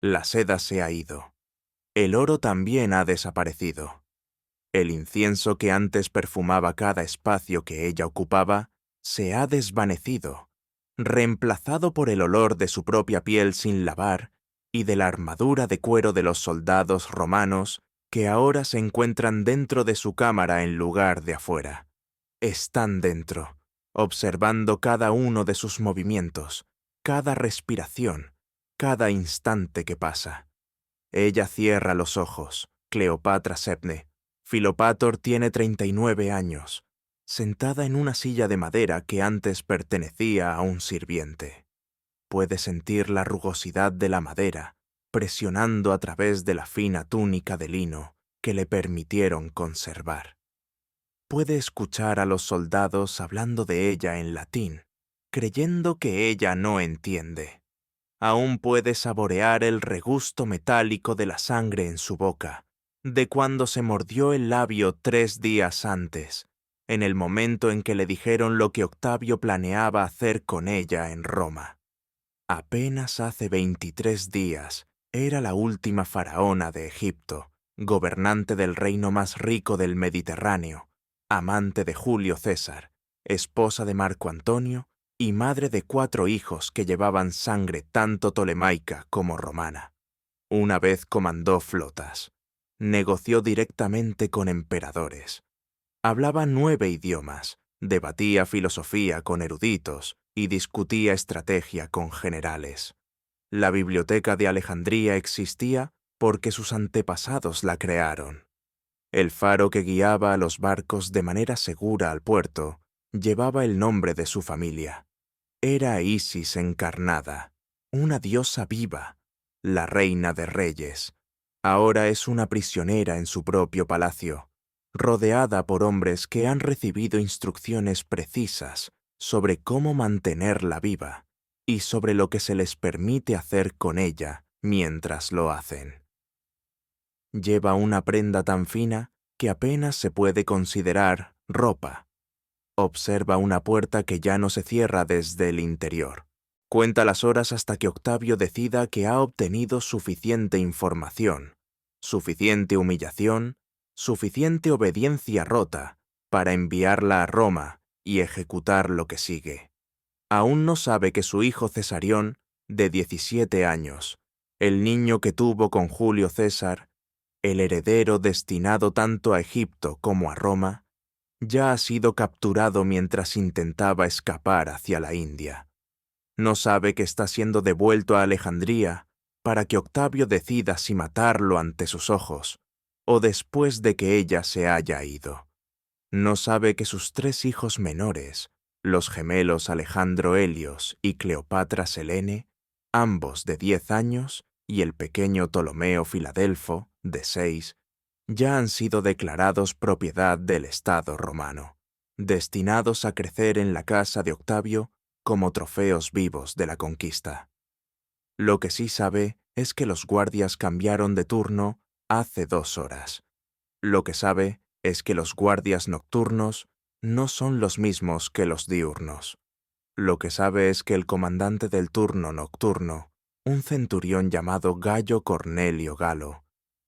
La seda se ha ido. El oro también ha desaparecido. El incienso que antes perfumaba cada espacio que ella ocupaba se ha desvanecido, reemplazado por el olor de su propia piel sin lavar y de la armadura de cuero de los soldados romanos que ahora se encuentran dentro de su cámara en lugar de afuera. Están dentro, observando cada uno de sus movimientos, cada respiración, cada instante que pasa. Ella cierra los ojos. Cleopatra Sebne. Filopátor tiene 39 años, sentada en una silla de madera que antes pertenecía a un sirviente. Puede sentir la rugosidad de la madera, presionando a través de la fina túnica de lino que le permitieron conservar. Puede escuchar a los soldados hablando de ella en latín, creyendo que ella no entiende. Aún puede saborear el regusto metálico de la sangre en su boca, de cuando se mordió el labio 3 días antes, en el momento en que le dijeron lo que Octavio planeaba hacer con ella en Roma. Apenas hace 23 días era la última faraona de Egipto, gobernante del reino más rico del Mediterráneo, amante de Julio César, esposa de Marco Antonio y madre de 4 hijos que llevaban sangre tanto tolemaica como romana. Una vez comandó flotas, negoció directamente con emperadores, hablaba 9 idiomas, debatía filosofía con eruditos y discutía estrategia con generales. La biblioteca de Alejandría existía porque sus antepasados la crearon. El faro que guiaba a los barcos de manera segura al puerto llevaba el nombre de su familia. Era Isis encarnada, una diosa viva, la reina de reyes. Ahora es una prisionera en su propio palacio, rodeada por hombres que han recibido instrucciones precisas sobre cómo mantenerla viva y sobre lo que se les permite hacer con ella mientras lo hacen. Lleva una prenda tan fina que apenas se puede considerar ropa. Observa una puerta que ya no se cierra desde el interior. Cuenta las horas hasta que Octavio decida que ha obtenido suficiente información, suficiente humillación, suficiente obediencia rota para enviarla a Roma y ejecutar lo que sigue. Aún no sabe que su hijo Cesarión, de 17 años, el niño que tuvo con Julio César, el heredero destinado tanto a Egipto como a Roma, ya ha sido capturado mientras intentaba escapar hacia la India. No sabe que está siendo devuelto a Alejandría para que Octavio decida si matarlo ante sus ojos o después de que ella se haya ido. No sabe que sus 3 hijos menores, los gemelos Alejandro Helios y Cleopatra Selene, ambos de 10 años, y el pequeño Ptolomeo Filadelfo, de 6, ya han sido declarados propiedad del Estado romano, destinados a crecer en la casa de Octavio como trofeos vivos de la conquista. Lo que sí sabe es que los guardias cambiaron de turno hace 2 horas. Lo que sabe es que los guardias nocturnos no son los mismos que los diurnos. Lo que sabe es que el comandante del turno nocturno, un centurión llamado Gayo Cornelio Galo,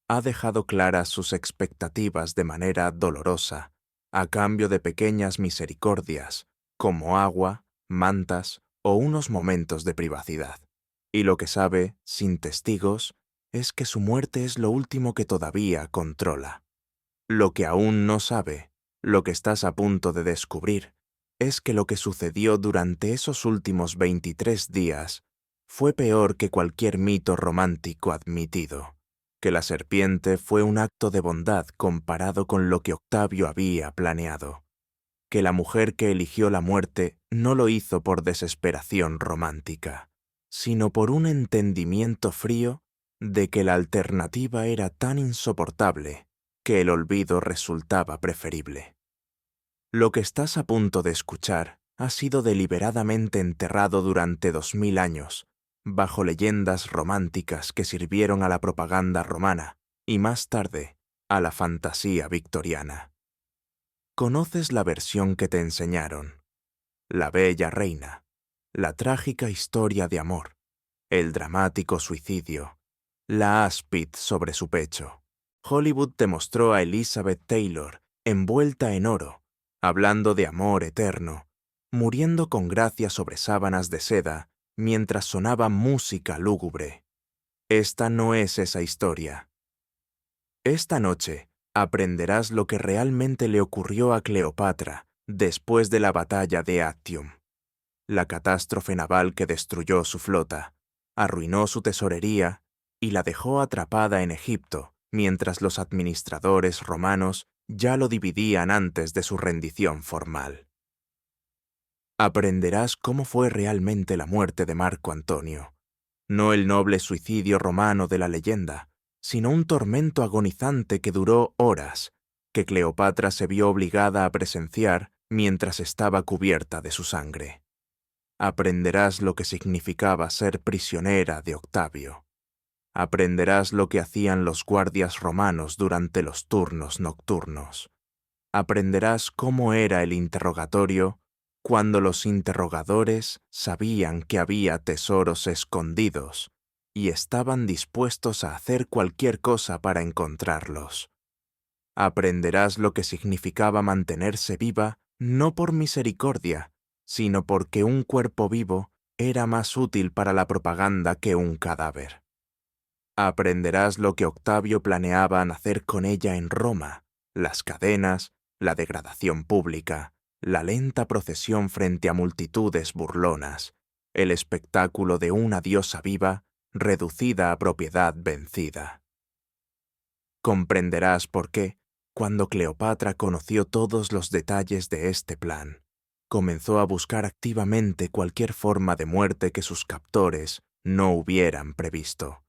ha dejado claras sus expectativas de manera dolorosa, a cambio de pequeñas misericordias, como agua, mantas o unos momentos de privacidad. Y lo que sabe, sin testigos, es que su muerte es lo último que todavía controla. Lo que aún no sabe, lo que estás a punto de descubrir, es que lo que sucedió durante esos últimos 23 días fue peor que cualquier mito romántico admitido, que la serpiente fue un acto de bondad comparado con lo que Octavio había planeado, que la mujer que eligió la muerte no lo hizo por desesperación romántica, sino por un entendimiento frío de que la alternativa era tan insoportable que el olvido resultaba preferible. Lo que estás a punto de escuchar ha sido deliberadamente enterrado durante 2000 años, bajo leyendas románticas que sirvieron a la propaganda romana y más tarde a la fantasía victoriana. Conoces la versión que te enseñaron: la bella reina, la trágica historia de amor, el dramático suicidio, la áspid sobre su pecho. Hollywood te mostró a Elizabeth Taylor, envuelta en oro, hablando de amor eterno, muriendo con gracia sobre sábanas de seda, mientras sonaba música lúgubre. Esta no es esa historia. Esta noche aprenderás lo que realmente le ocurrió a Cleopatra después de la batalla de Actium, la catástrofe naval que destruyó su flota, arruinó su tesorería y la dejó atrapada en Egipto, mientras los administradores romanos ya lo dividían antes de su rendición formal. Aprenderás cómo fue realmente la muerte de Marco Antonio, no el noble suicidio romano de la leyenda, sino un tormento agonizante que duró horas, que Cleopatra se vio obligada a presenciar mientras estaba cubierta de su sangre. Aprenderás lo que significaba ser prisionera de Octavio. Aprenderás lo que hacían los guardias romanos durante los turnos nocturnos. Aprenderás cómo era el interrogatorio cuando los interrogadores sabían que había tesoros escondidos y estaban dispuestos a hacer cualquier cosa para encontrarlos. Aprenderás lo que significaba mantenerse viva no por misericordia, sino porque un cuerpo vivo era más útil para la propaganda que un cadáver. Aprenderás lo que Octavio planeaba hacer con ella en Roma, las cadenas, la degradación pública, la lenta procesión frente a multitudes burlonas, el espectáculo de una diosa viva reducida a propiedad vencida. Comprenderás por qué, cuando Cleopatra conoció todos los detalles de este plan, comenzó a buscar activamente cualquier forma de muerte que sus captores no hubieran previsto.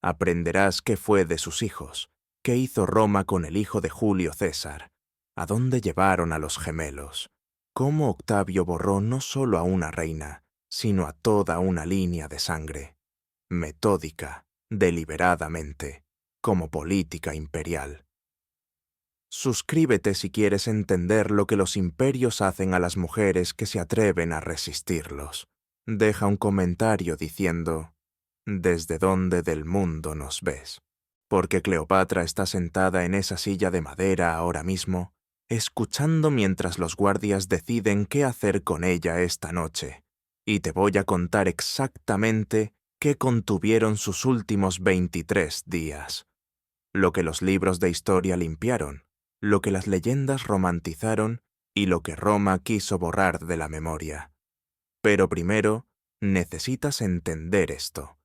Aprenderás qué fue de sus hijos, qué hizo Roma con el hijo de Julio César, a dónde llevaron a los gemelos, cómo Octavio borró no solo a una reina, sino a toda una línea de sangre, metódica, deliberadamente, como política imperial. Suscríbete si quieres entender lo que los imperios hacen a las mujeres que se atreven a resistirlos. Deja un comentario diciendo: ¿desde dónde del mundo nos ves? Porque Cleopatra está sentada en esa silla de madera ahora mismo, escuchando mientras los guardias deciden qué hacer con ella esta noche, y te voy a contar exactamente qué contuvieron sus últimos 23 días. Lo que los libros de historia limpiaron, lo que las leyendas romantizaron y lo que Roma quiso borrar de la memoria. Pero primero, necesitas entender esto.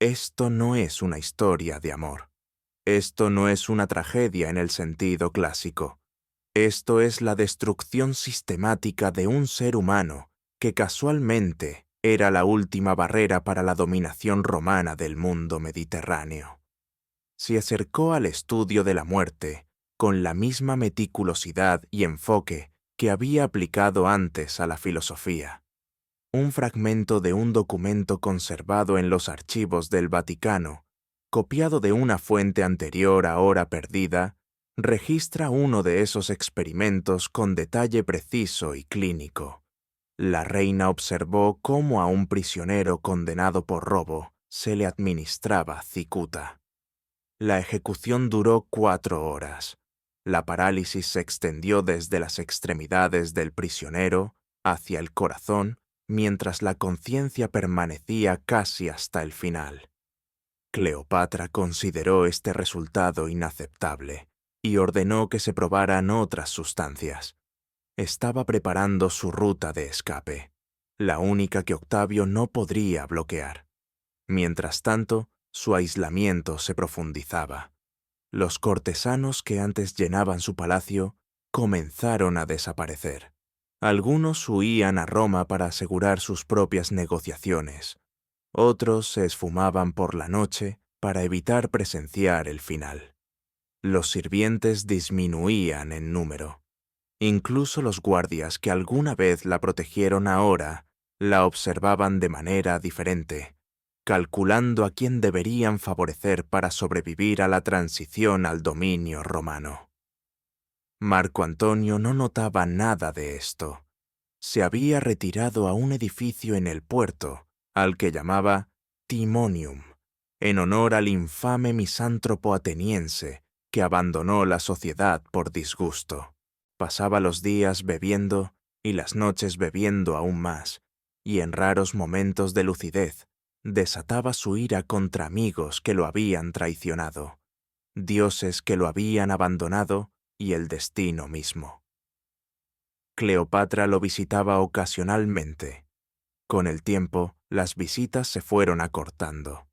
Esto no es una historia de amor. Esto no es una tragedia en el sentido clásico. Esto es la destrucción sistemática de un ser humano que casualmente era la última barrera para la dominación romana del mundo mediterráneo. Se acercó al estudio de la muerte con la misma meticulosidad y enfoque que había aplicado antes a la filosofía. Un fragmento de un documento conservado en los archivos del Vaticano, copiado de una fuente anterior ahora perdida, registra uno de esos experimentos con detalle preciso y clínico. La reina observó cómo a un prisionero condenado por robo se le administraba cicuta. La ejecución duró 4 horas. La parálisis se extendió desde las extremidades del prisionero hacia el corazón, mientras la conciencia permanecía casi hasta el final. Cleopatra consideró este resultado inaceptable y ordenó que se probaran otras sustancias. Estaba preparando su ruta de escape, la única que Octavio no podría bloquear. Mientras tanto, su aislamiento se profundizaba. Los cortesanos que antes llenaban su palacio comenzaron a desaparecer. Algunos huían a Roma para asegurar sus propias negociaciones. Otros se esfumaban por la noche para evitar presenciar el final. Los sirvientes disminuían en número. Incluso los guardias que alguna vez la protegieron ahora la observaban de manera diferente, calculando a quién deberían favorecer para sobrevivir a la transición al dominio romano. Marco Antonio no notaba nada de esto. Se había retirado a un edificio en el puerto, al que llamaba Timonium, en honor al infame misántropo ateniense que abandonó la sociedad por disgusto. Pasaba los días bebiendo y las noches bebiendo aún más, y en raros momentos de lucidez desataba su ira contra amigos que lo habían traicionado, dioses que lo habían abandonado y el destino mismo. Cleopatra lo visitaba ocasionalmente. Con el tiempo, las visitas se fueron acortando.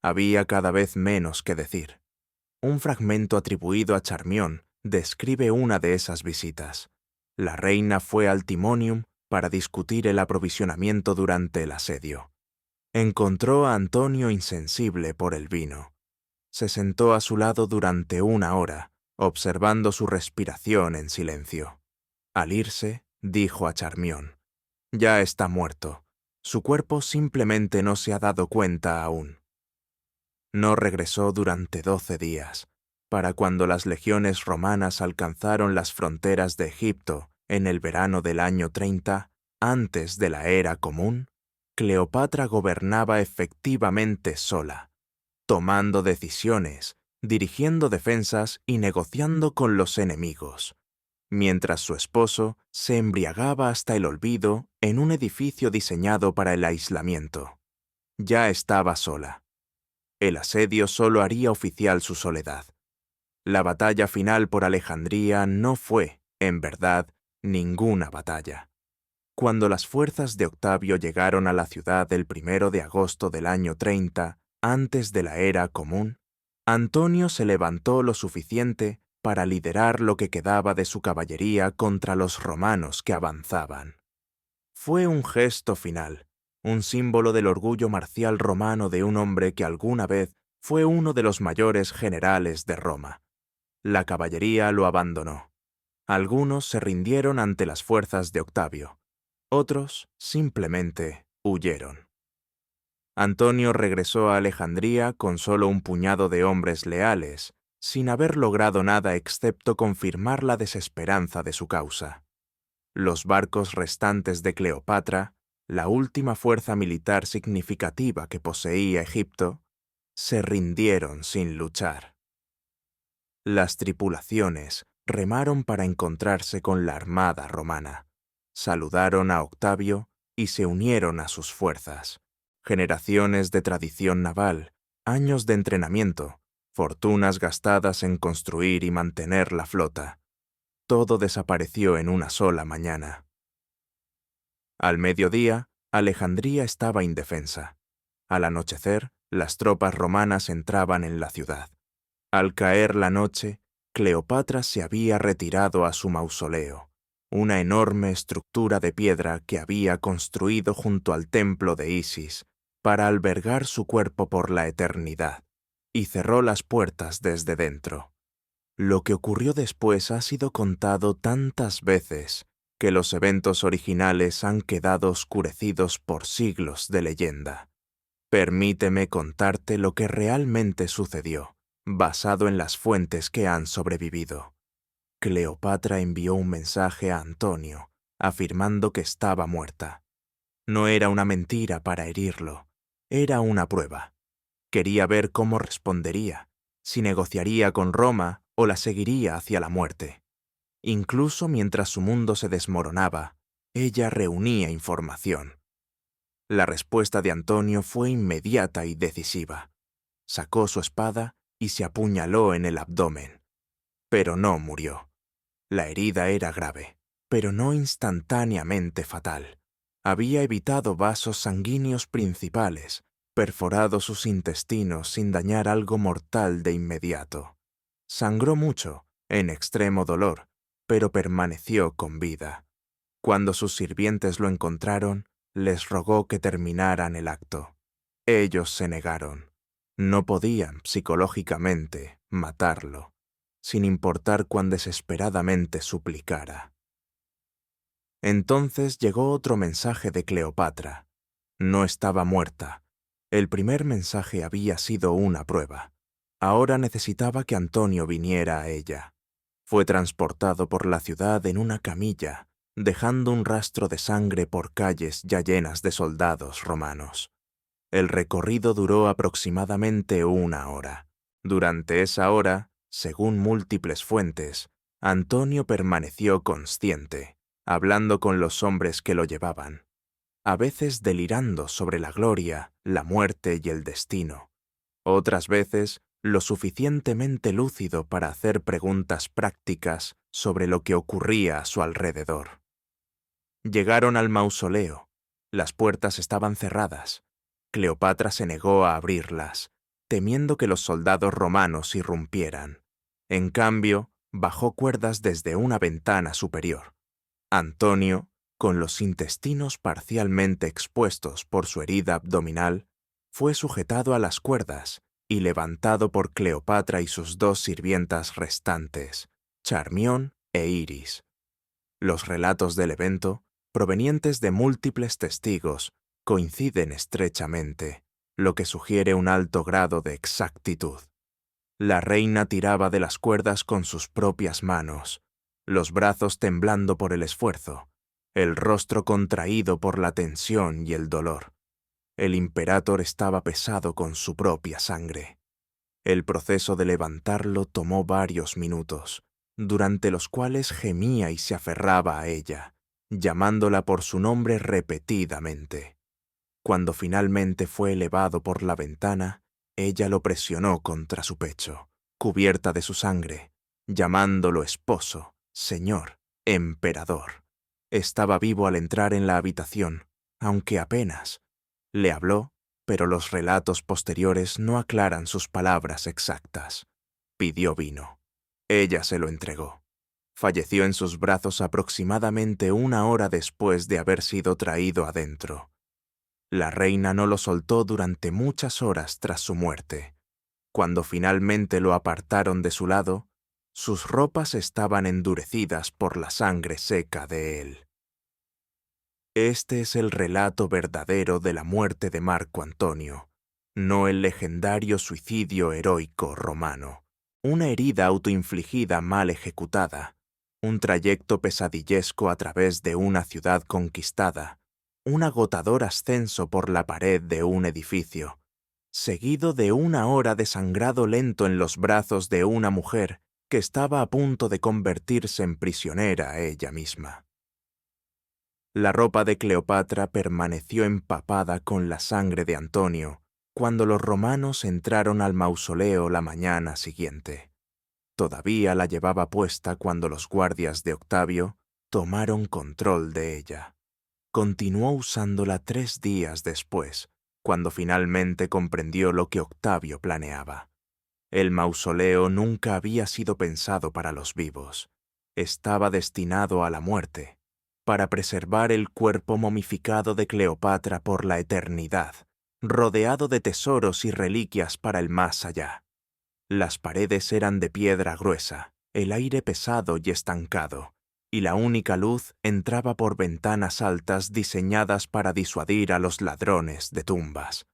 Había cada vez menos que decir. Un fragmento atribuido a Charmión describe una de esas visitas. La reina fue al Timonium para discutir el aprovisionamiento durante el asedio. Encontró a Antonio insensible por el vino. Se sentó a su lado durante 1 hora, observando su respiración en silencio. Al irse, dijo a Charmión: «Ya está muerto. Su cuerpo simplemente no se ha dado cuenta aún». No regresó durante 12 días. Para cuando las legiones romanas alcanzaron las fronteras de Egipto en el verano del año 30, antes de la era común, Cleopatra gobernaba efectivamente sola, tomando decisiones, dirigiendo defensas y negociando con los enemigos, mientras su esposo se embriagaba hasta el olvido en un edificio diseñado para el aislamiento. Ya estaba sola. El asedio solo haría oficial su soledad. La batalla final por Alejandría no fue, en verdad, ninguna batalla. Cuando las fuerzas de Octavio llegaron a la ciudad el 1 de agosto del año 30, antes de la era común, Antonio se levantó lo suficiente para liderar lo que quedaba de su caballería contra los romanos que avanzaban. Fue un gesto final, un símbolo del orgullo marcial romano de un hombre que alguna vez fue uno de los mayores generales de Roma. La caballería lo abandonó. Algunos se rindieron ante las fuerzas de Octavio. Otros simplemente huyeron. Antonio regresó a Alejandría con solo un puñado de hombres leales, sin haber logrado nada excepto confirmar la desesperanza de su causa. Los barcos restantes de Cleopatra, la última fuerza militar significativa que poseía Egipto, se rindieron sin luchar. Las tripulaciones remaron para encontrarse con la armada romana, saludaron a Octavio y se unieron a sus fuerzas. Generaciones de tradición naval, años de entrenamiento, fortunas gastadas en construir y mantener la flota. Todo desapareció en una sola mañana. Al mediodía, Alejandría estaba indefensa. Al anochecer, las tropas romanas entraban en la ciudad. Al caer la noche, Cleopatra se había retirado a su mausoleo, una enorme estructura de piedra que había construido junto al templo de Isis para albergar su cuerpo por la eternidad, y cerró las puertas desde dentro. Lo que ocurrió después ha sido contado tantas veces que los eventos originales han quedado oscurecidos por siglos de leyenda. Permíteme contarte lo que realmente sucedió, basado en las fuentes que han sobrevivido. Cleopatra envió un mensaje a Antonio, afirmando que estaba muerta. No era una mentira para herirlo, era una prueba. Quería ver cómo respondería, si negociaría con Roma o la seguiría hacia la muerte. Incluso mientras su mundo se desmoronaba, ella reunía información. La respuesta de Antonio fue inmediata y decisiva. Sacó su espada y se apuñaló en el abdomen. Pero no murió. La herida era grave, pero no instantáneamente fatal. Había evitado vasos sanguíneos principales, perforado sus intestinos sin dañar algo mortal de inmediato. Sangró mucho, en extremo dolor, pero permaneció con vida. Cuando sus sirvientes lo encontraron, les rogó que terminaran el acto. Ellos se negaron. No podían, psicológicamente, matarlo, sin importar cuán desesperadamente suplicara. Entonces llegó otro mensaje de Cleopatra. No estaba muerta. El primer mensaje había sido una prueba. Ahora necesitaba que Antonio viniera a ella. Fue transportado por la ciudad en una camilla, dejando un rastro de sangre por calles ya llenas de soldados romanos. El recorrido duró aproximadamente 1 hora. Durante esa hora, según múltiples fuentes, Antonio permaneció consciente, hablando con los hombres que lo llevaban, a veces delirando sobre la gloria, la muerte y el destino, otras veces lo suficientemente lúcido para hacer preguntas prácticas sobre lo que ocurría a su alrededor. Llegaron al mausoleo. Las puertas estaban cerradas. Cleopatra se negó a abrirlas, temiendo que los soldados romanos irrumpieran. En cambio, bajó cuerdas desde una ventana superior. Antonio, con los intestinos parcialmente expuestos por su herida abdominal, fue sujetado a las cuerdas y levantado por Cleopatra y sus 2 sirvientas restantes, Charmión e Iris. Los relatos del evento, provenientes de múltiples testigos, coinciden estrechamente, lo que sugiere un alto grado de exactitud. La reina tiraba de las cuerdas con sus propias manos, los brazos temblando por el esfuerzo, el rostro contraído por la tensión y el dolor. El imperator estaba pesado con su propia sangre. El proceso de levantarlo tomó varios minutos, durante los cuales gemía y se aferraba a ella, llamándola por su nombre repetidamente. Cuando finalmente fue elevado por la ventana, ella lo presionó contra su pecho, cubierta de su sangre, llamándolo esposo, señor, emperador. Estaba vivo al entrar en la habitación, aunque apenas. Le habló, pero los relatos posteriores no aclaran sus palabras exactas. Pidió vino. Ella se lo entregó. Falleció en sus brazos aproximadamente 1 hora después de haber sido traído adentro. La reina no lo soltó durante muchas horas tras su muerte. Cuando finalmente lo apartaron de su lado, sus ropas estaban endurecidas por la sangre seca de él. Este es el relato verdadero de la muerte de Marco Antonio, no el legendario suicidio heroico romano. Una herida autoinfligida mal ejecutada, un trayecto pesadillesco a través de una ciudad conquistada, un agotador ascenso por la pared de un edificio, seguido de 1 hora de sangrado lento en los brazos de una mujer que estaba a punto de convertirse en prisionera ella misma. La ropa de Cleopatra permaneció empapada con la sangre de Antonio cuando los romanos entraron al mausoleo la mañana siguiente. Todavía la llevaba puesta cuando los guardias de Octavio tomaron control de ella. Continuó usándola 3 días después, cuando finalmente comprendió lo que Octavio planeaba. El mausoleo nunca había sido pensado para los vivos. Estaba destinado a la muerte, para preservar el cuerpo momificado de Cleopatra por la eternidad, rodeado de tesoros y reliquias para el más allá. Las paredes eran de piedra gruesa, el aire pesado y estancado, y la única luz entraba por ventanas altas diseñadas para disuadir a los ladrones de tumbas.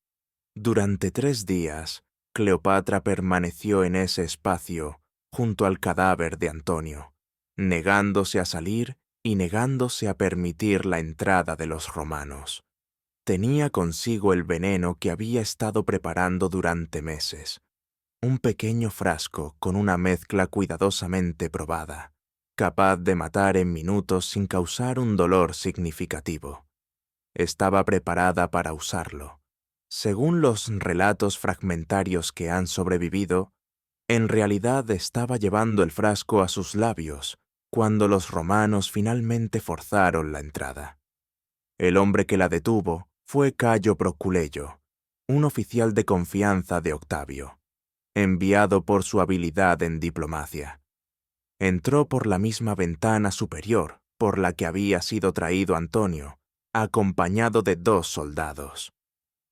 Durante 3 días, Cleopatra permaneció en ese espacio, junto al cadáver de Antonio, negándose a salir y negándose a permitir la entrada de los romanos. Tenía consigo el veneno que había estado preparando durante meses, un pequeño frasco con una mezcla cuidadosamente probada, capaz de matar en minutos sin causar un dolor significativo. Estaba preparada para usarlo. Según los relatos fragmentarios que han sobrevivido, en realidad estaba llevando el frasco a sus labios cuando los romanos finalmente forzaron la entrada. El hombre que la detuvo fue Cayo Proculeyo, un oficial de confianza de Octavio, enviado por su habilidad en diplomacia. Entró por la misma ventana superior por la que había sido traído Antonio, acompañado de 2 soldados.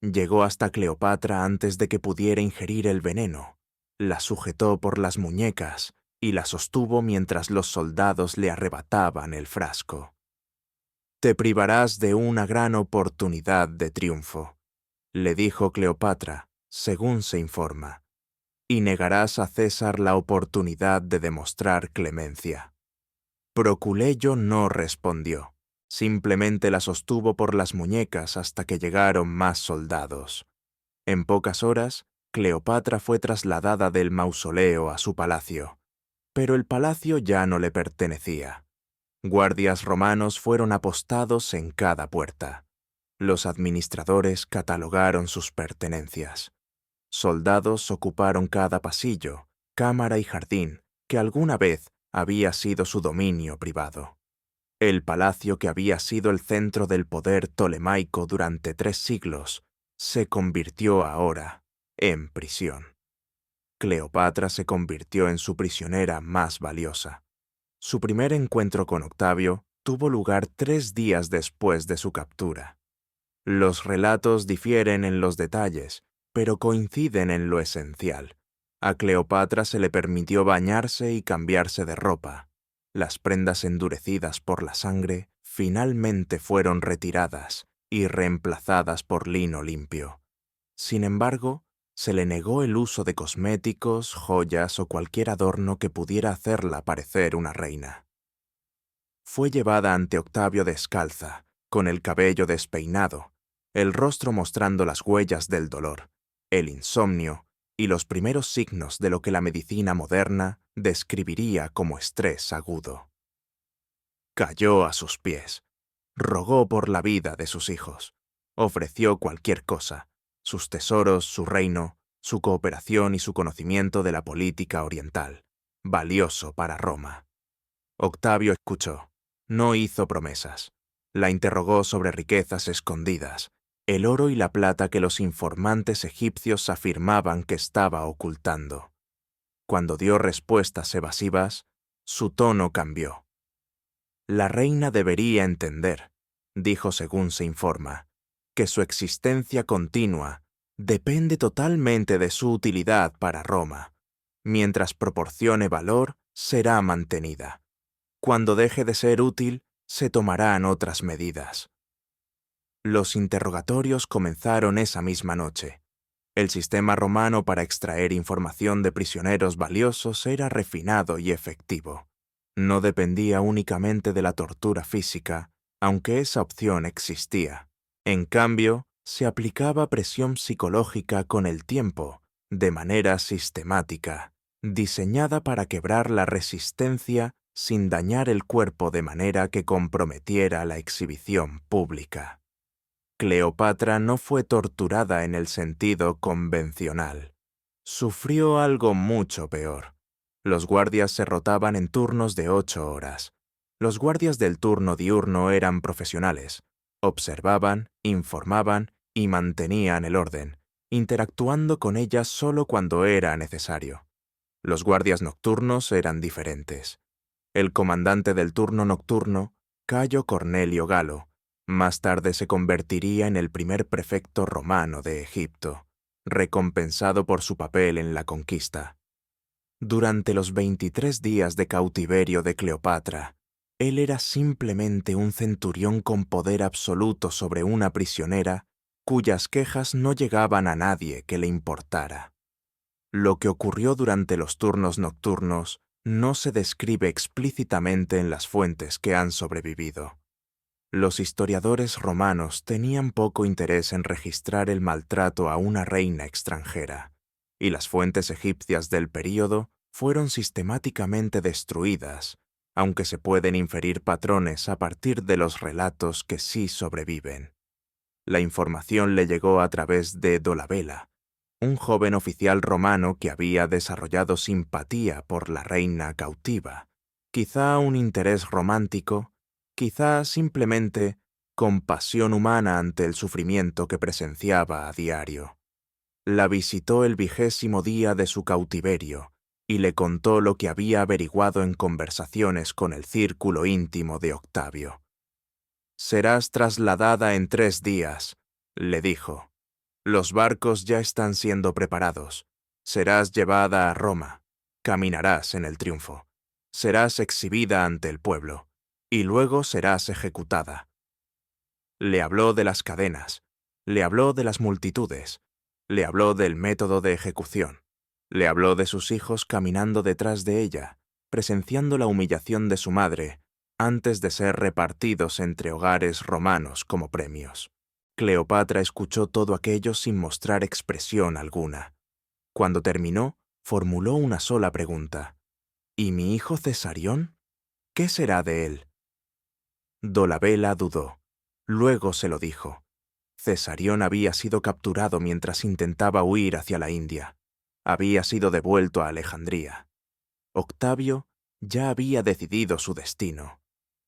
Llegó hasta Cleopatra antes de que pudiera ingerir el veneno, la sujetó por las muñecas y la sostuvo mientras los soldados le arrebataban el frasco. «Te privarás de una gran oportunidad de triunfo», le dijo Cleopatra, según se informa, «y negarás a César la oportunidad de demostrar clemencia». Proculeyo no respondió. Simplemente la sostuvo por las muñecas hasta que llegaron más soldados. En pocas horas, Cleopatra fue trasladada del mausoleo a su palacio, pero el palacio ya no le pertenecía. Guardias romanos fueron apostados en cada puerta. Los administradores catalogaron sus pertenencias. Soldados ocuparon cada pasillo, cámara y jardín que alguna vez había sido su dominio privado. El palacio que había sido el centro del poder tolemaico durante 3 siglos se convirtió ahora en prisión. Cleopatra se convirtió en su prisionera más valiosa. Su primer encuentro con Octavio tuvo lugar 3 días después de su captura. Los relatos difieren en los detalles, pero coinciden en lo esencial. A Cleopatra se le permitió bañarse y cambiarse de ropa. Las prendas endurecidas por la sangre finalmente fueron retiradas y reemplazadas por lino limpio. Sin embargo, se le negó el uso de cosméticos, joyas o cualquier adorno que pudiera hacerla parecer una reina. Fue llevada ante Octavio descalza, con el cabello despeinado, el rostro mostrando las huellas del dolor, el insomnio y los primeros signos de lo que la medicina moderna describiría como estrés agudo. Cayó a sus pies, rogó por la vida de sus hijos, ofreció cualquier cosa, sus tesoros, su reino, su cooperación y su conocimiento de la política oriental, valioso para Roma. Octavio escuchó, no hizo promesas. La interrogó sobre riquezas escondidas, el oro y la plata que los informantes egipcios afirmaban que estaba ocultando. Cuando dio respuestas evasivas, su tono cambió. La reina debería entender, dijo según se informa, que su existencia continua depende totalmente de su utilidad para Roma. Mientras proporcione valor, será mantenida. Cuando deje de ser útil, se tomarán otras medidas. Los interrogatorios comenzaron esa misma noche. El sistema romano para extraer información de prisioneros valiosos era refinado y efectivo. No dependía únicamente de la tortura física, aunque esa opción existía. En cambio, se aplicaba presión psicológica con el tiempo, de manera sistemática, diseñada para quebrar la resistencia sin dañar el cuerpo de manera que comprometiera la exhibición pública. Cleopatra no fue torturada en el sentido convencional. Sufrió algo mucho peor. Los guardias se rotaban en turnos de 8 horas. Los guardias del turno diurno eran profesionales. Observaban, informaban y mantenían el orden, interactuando con ellas solo cuando era necesario. Los guardias nocturnos eran diferentes. El comandante del turno nocturno, Cayo Cornelio Galo, más tarde se convertiría en el primer prefecto romano de Egipto, recompensado por su papel en la conquista. Durante los 23 días de cautiverio de Cleopatra, él era simplemente un centurión con poder absoluto sobre una prisionera cuyas quejas no llegaban a nadie que le importara. Lo que ocurrió durante los turnos nocturnos no se describe explícitamente en las fuentes que han sobrevivido. Los historiadores romanos tenían poco interés en registrar el maltrato a una reina extranjera, y las fuentes egipcias del período fueron sistemáticamente destruidas, aunque se pueden inferir patrones a partir de los relatos que sí sobreviven. La información le llegó a través de Dolabella, un joven oficial romano que había desarrollado simpatía por la reina cautiva, quizá un interés romántico, quizá simplemente compasión humana ante el sufrimiento que presenciaba a diario. La visitó el 20º día de su cautiverio y le contó lo que había averiguado en conversaciones con el círculo íntimo de Octavio. «Serás trasladada en 3 días», le dijo. «Los barcos ya están siendo preparados. Serás llevada a Roma. Caminarás en el triunfo. Serás exhibida ante el pueblo. Y luego serás ejecutada». Le habló de las cadenas. Le habló de las multitudes. Le habló del método de ejecución. Le habló de sus hijos caminando detrás de ella, presenciando la humillación de su madre, antes de ser repartidos entre hogares romanos como premios. Cleopatra escuchó todo aquello sin mostrar expresión alguna. Cuando terminó, formuló una sola pregunta. ¿Y mi hijo Cesarión? ¿Qué será de él? Dolabella dudó. Luego se lo dijo. Cesarión había sido capturado mientras intentaba huir hacia la India. Había sido devuelto a Alejandría. Octavio ya había decidido su destino.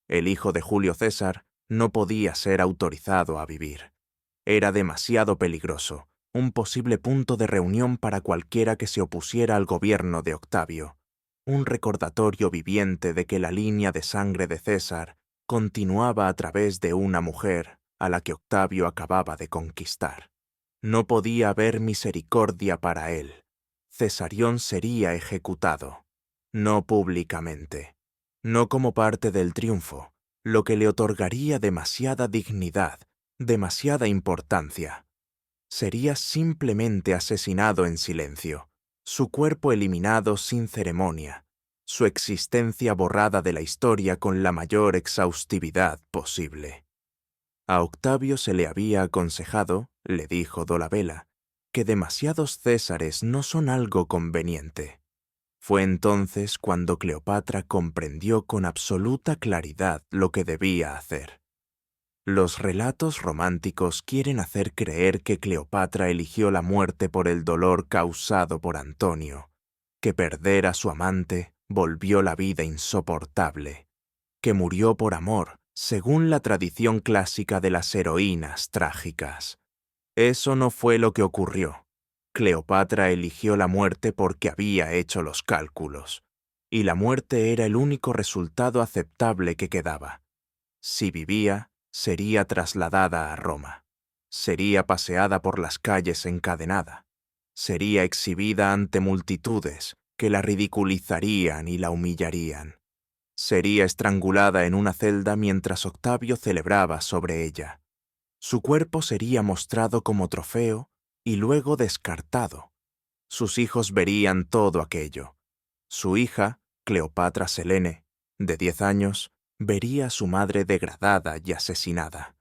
El hijo de Julio César no podía ser autorizado a vivir. Era demasiado peligroso, un posible punto de reunión para cualquiera que se opusiera al gobierno de Octavio, un recordatorio viviente de que la línea de sangre de César continuaba a través de una mujer a la que Octavio acababa de conquistar. No podía haber misericordia para él. Cesarión sería ejecutado, no públicamente, no como parte del triunfo, lo que le otorgaría demasiada dignidad, demasiada importancia. Sería simplemente asesinado en silencio, su cuerpo eliminado sin ceremonia, su existencia borrada de la historia con la mayor exhaustividad posible. A Octavio se le había aconsejado, le dijo Dolabella, que demasiados Césares no son algo conveniente. Fue entonces cuando Cleopatra comprendió con absoluta claridad lo que debía hacer. Los relatos románticos quieren hacer creer que Cleopatra eligió la muerte por el dolor causado por Antonio, que perder a su amante volvió la vida insoportable, que murió por amor, según la tradición clásica de las heroínas trágicas. Eso no fue lo que ocurrió. Cleopatra eligió la muerte porque había hecho los cálculos, y la muerte era el único resultado aceptable que quedaba. Si vivía, sería trasladada a Roma. Sería paseada por las calles encadenada. Sería exhibida ante multitudes que la ridiculizarían y la humillarían. Sería estrangulada en una celda mientras Octavio celebraba sobre ella. Su cuerpo sería mostrado como trofeo y luego descartado. Sus hijos verían todo aquello. Su hija, Cleopatra Selene, de 10 años, vería a su madre degradada y asesinada.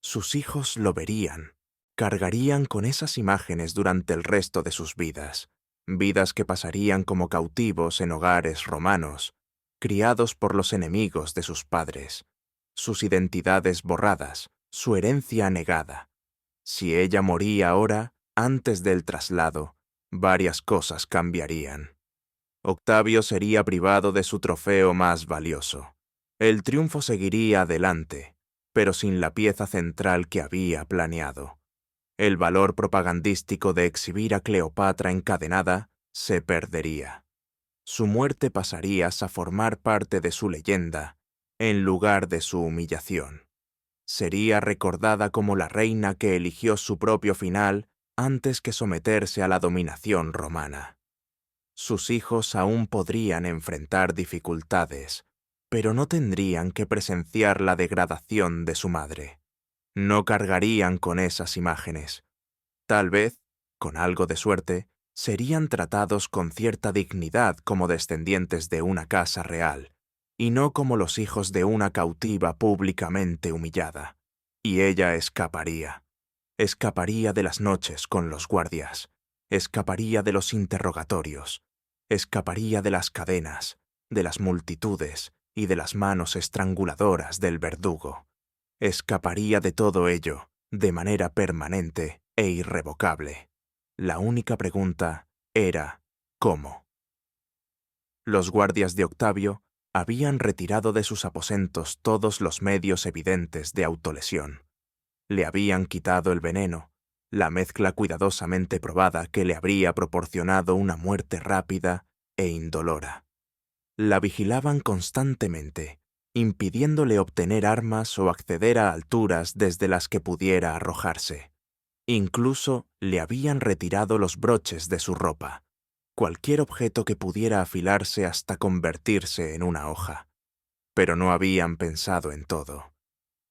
Sus hijos lo verían, cargarían con esas imágenes durante el resto de sus vidas, vidas que pasarían como cautivos en hogares romanos, criados por los enemigos de sus padres, sus identidades borradas, su herencia negada. Si ella moría ahora, antes del traslado, varias cosas cambiarían. Octavio sería privado de su trofeo más valioso. El triunfo seguiría adelante, pero sin la pieza central que había planeado. El valor propagandístico de exhibir a Cleopatra encadenada se perdería. Su muerte pasaría a formar parte de su leyenda, en lugar de su humillación. Sería recordada como la reina que eligió su propio final antes que someterse a la dominación romana. Sus hijos aún podrían enfrentar dificultades, pero no tendrían que presenciar la degradación de su madre. No cargarían con esas imágenes. Tal vez, con algo de suerte, serían tratados con cierta dignidad como descendientes de una casa real, y no como los hijos de una cautiva públicamente humillada. Y ella escaparía. Escaparía de las noches con los guardias. Escaparía de los interrogatorios. Escaparía de las cadenas, de las multitudes y de las manos estranguladoras del verdugo. Escaparía de todo ello, de manera permanente e irrevocable. La única pregunta era ¿cómo? Los guardias de Octavio habían retirado de sus aposentos todos los medios evidentes de autolesión. Le habían quitado el veneno, la mezcla cuidadosamente probada que le habría proporcionado una muerte rápida e indolora. La vigilaban constantemente, impidiéndole obtener armas o acceder a alturas desde las que pudiera arrojarse. Incluso le habían retirado los broches de su ropa, cualquier objeto que pudiera afilarse hasta convertirse en una hoja. Pero no habían pensado en todo.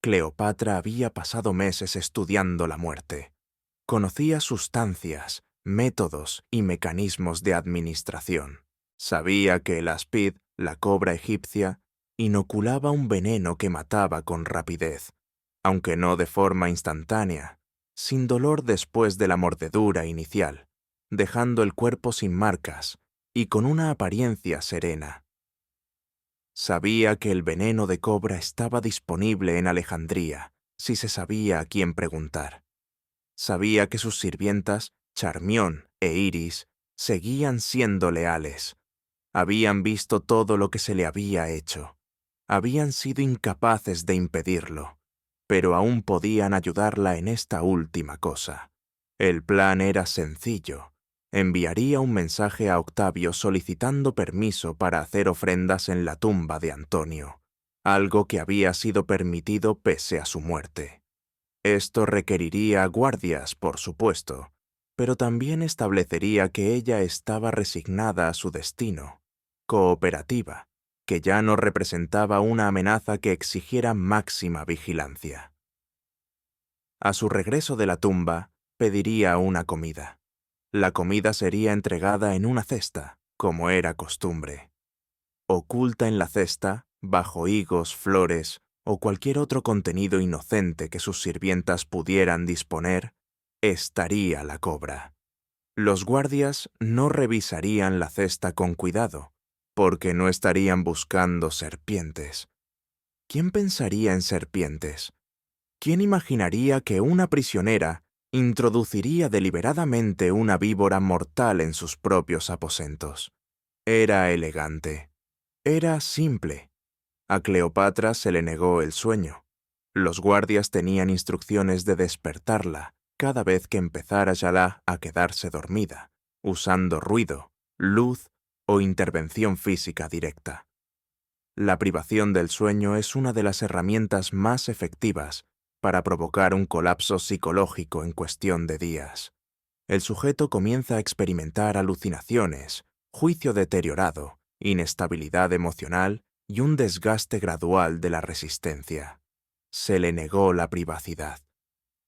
Cleopatra había pasado meses estudiando la muerte. Conocía sustancias, métodos y mecanismos de administración. Sabía que el aspid, la cobra egipcia, inoculaba un veneno que mataba con rapidez, aunque no de forma instantánea, sin dolor después de la mordedura inicial, dejando el cuerpo sin marcas y con una apariencia serena. Sabía que el veneno de cobra estaba disponible en Alejandría, si se sabía a quién preguntar. Sabía que sus sirvientas, Charmión e Iris, seguían siendo leales. Habían visto todo lo que se le había hecho. Habían sido incapaces de impedirlo, pero aún podían ayudarla en esta última cosa. El plan era sencillo. Enviaría un mensaje a Octavio solicitando permiso para hacer ofrendas en la tumba de Antonio, algo que había sido permitido pese a su muerte. Esto requeriría guardias, por supuesto, pero también establecería que ella estaba resignada a su destino, cooperativa, que ya no representaba una amenaza que exigiera máxima vigilancia. A su regreso de la tumba, pediría una comida. La comida sería entregada en una cesta, como era costumbre. Oculta en la cesta, bajo higos, flores o cualquier otro contenido inocente que sus sirvientas pudieran disponer, estaría la cobra. Los guardias no revisarían la cesta con cuidado, porque no estarían buscando serpientes. ¿Quién pensaría en serpientes? ¿Quién imaginaría que una prisionera introduciría deliberadamente una víbora mortal en sus propios aposentos? Era elegante. Era simple. A Cleopatra se le negó el sueño. Los guardias tenían instrucciones de despertarla cada vez que empezara Yalá a quedarse dormida, usando ruido, luz o intervención física directa. La privación del sueño es una de las herramientas más efectivas para provocar un colapso psicológico en cuestión de días. El sujeto comienza a experimentar alucinaciones, juicio deteriorado, inestabilidad emocional y un desgaste gradual de la resistencia. Se le negó la privacidad.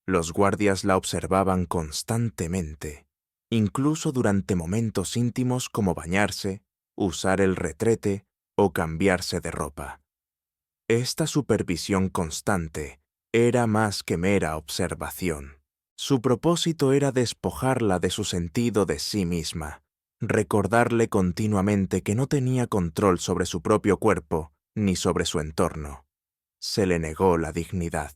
Los guardias la observaban constantemente, incluso durante momentos íntimos como bañarse, usar el retrete o cambiarse de ropa. Esta supervisión constante era más que mera observación. Su propósito era despojarla de su sentido de sí misma, recordarle continuamente que no tenía control sobre su propio cuerpo ni sobre su entorno. Se le negó la dignidad.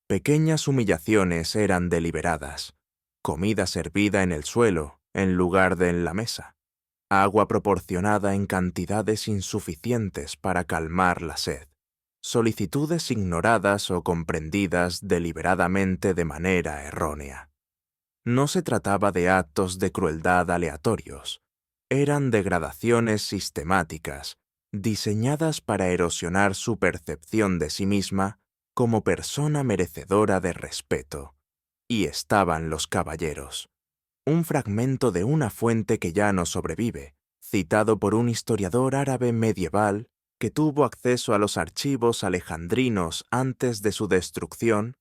Pequeñas humillaciones eran deliberadas, comida servida en el suelo en lugar de en la mesa, agua proporcionada en cantidades insuficientes para calmar la sed, solicitudes ignoradas o comprendidas deliberadamente de manera errónea. No se trataba de actos de crueldad aleatorios, eran degradaciones sistemáticas, diseñadas para erosionar su percepción de sí misma como persona merecedora de respeto. Y estaban los caballeros. Un fragmento de una fuente que ya no sobrevive, citado por un historiador árabe medieval que tuvo acceso a los archivos alejandrinos antes de su destrucción,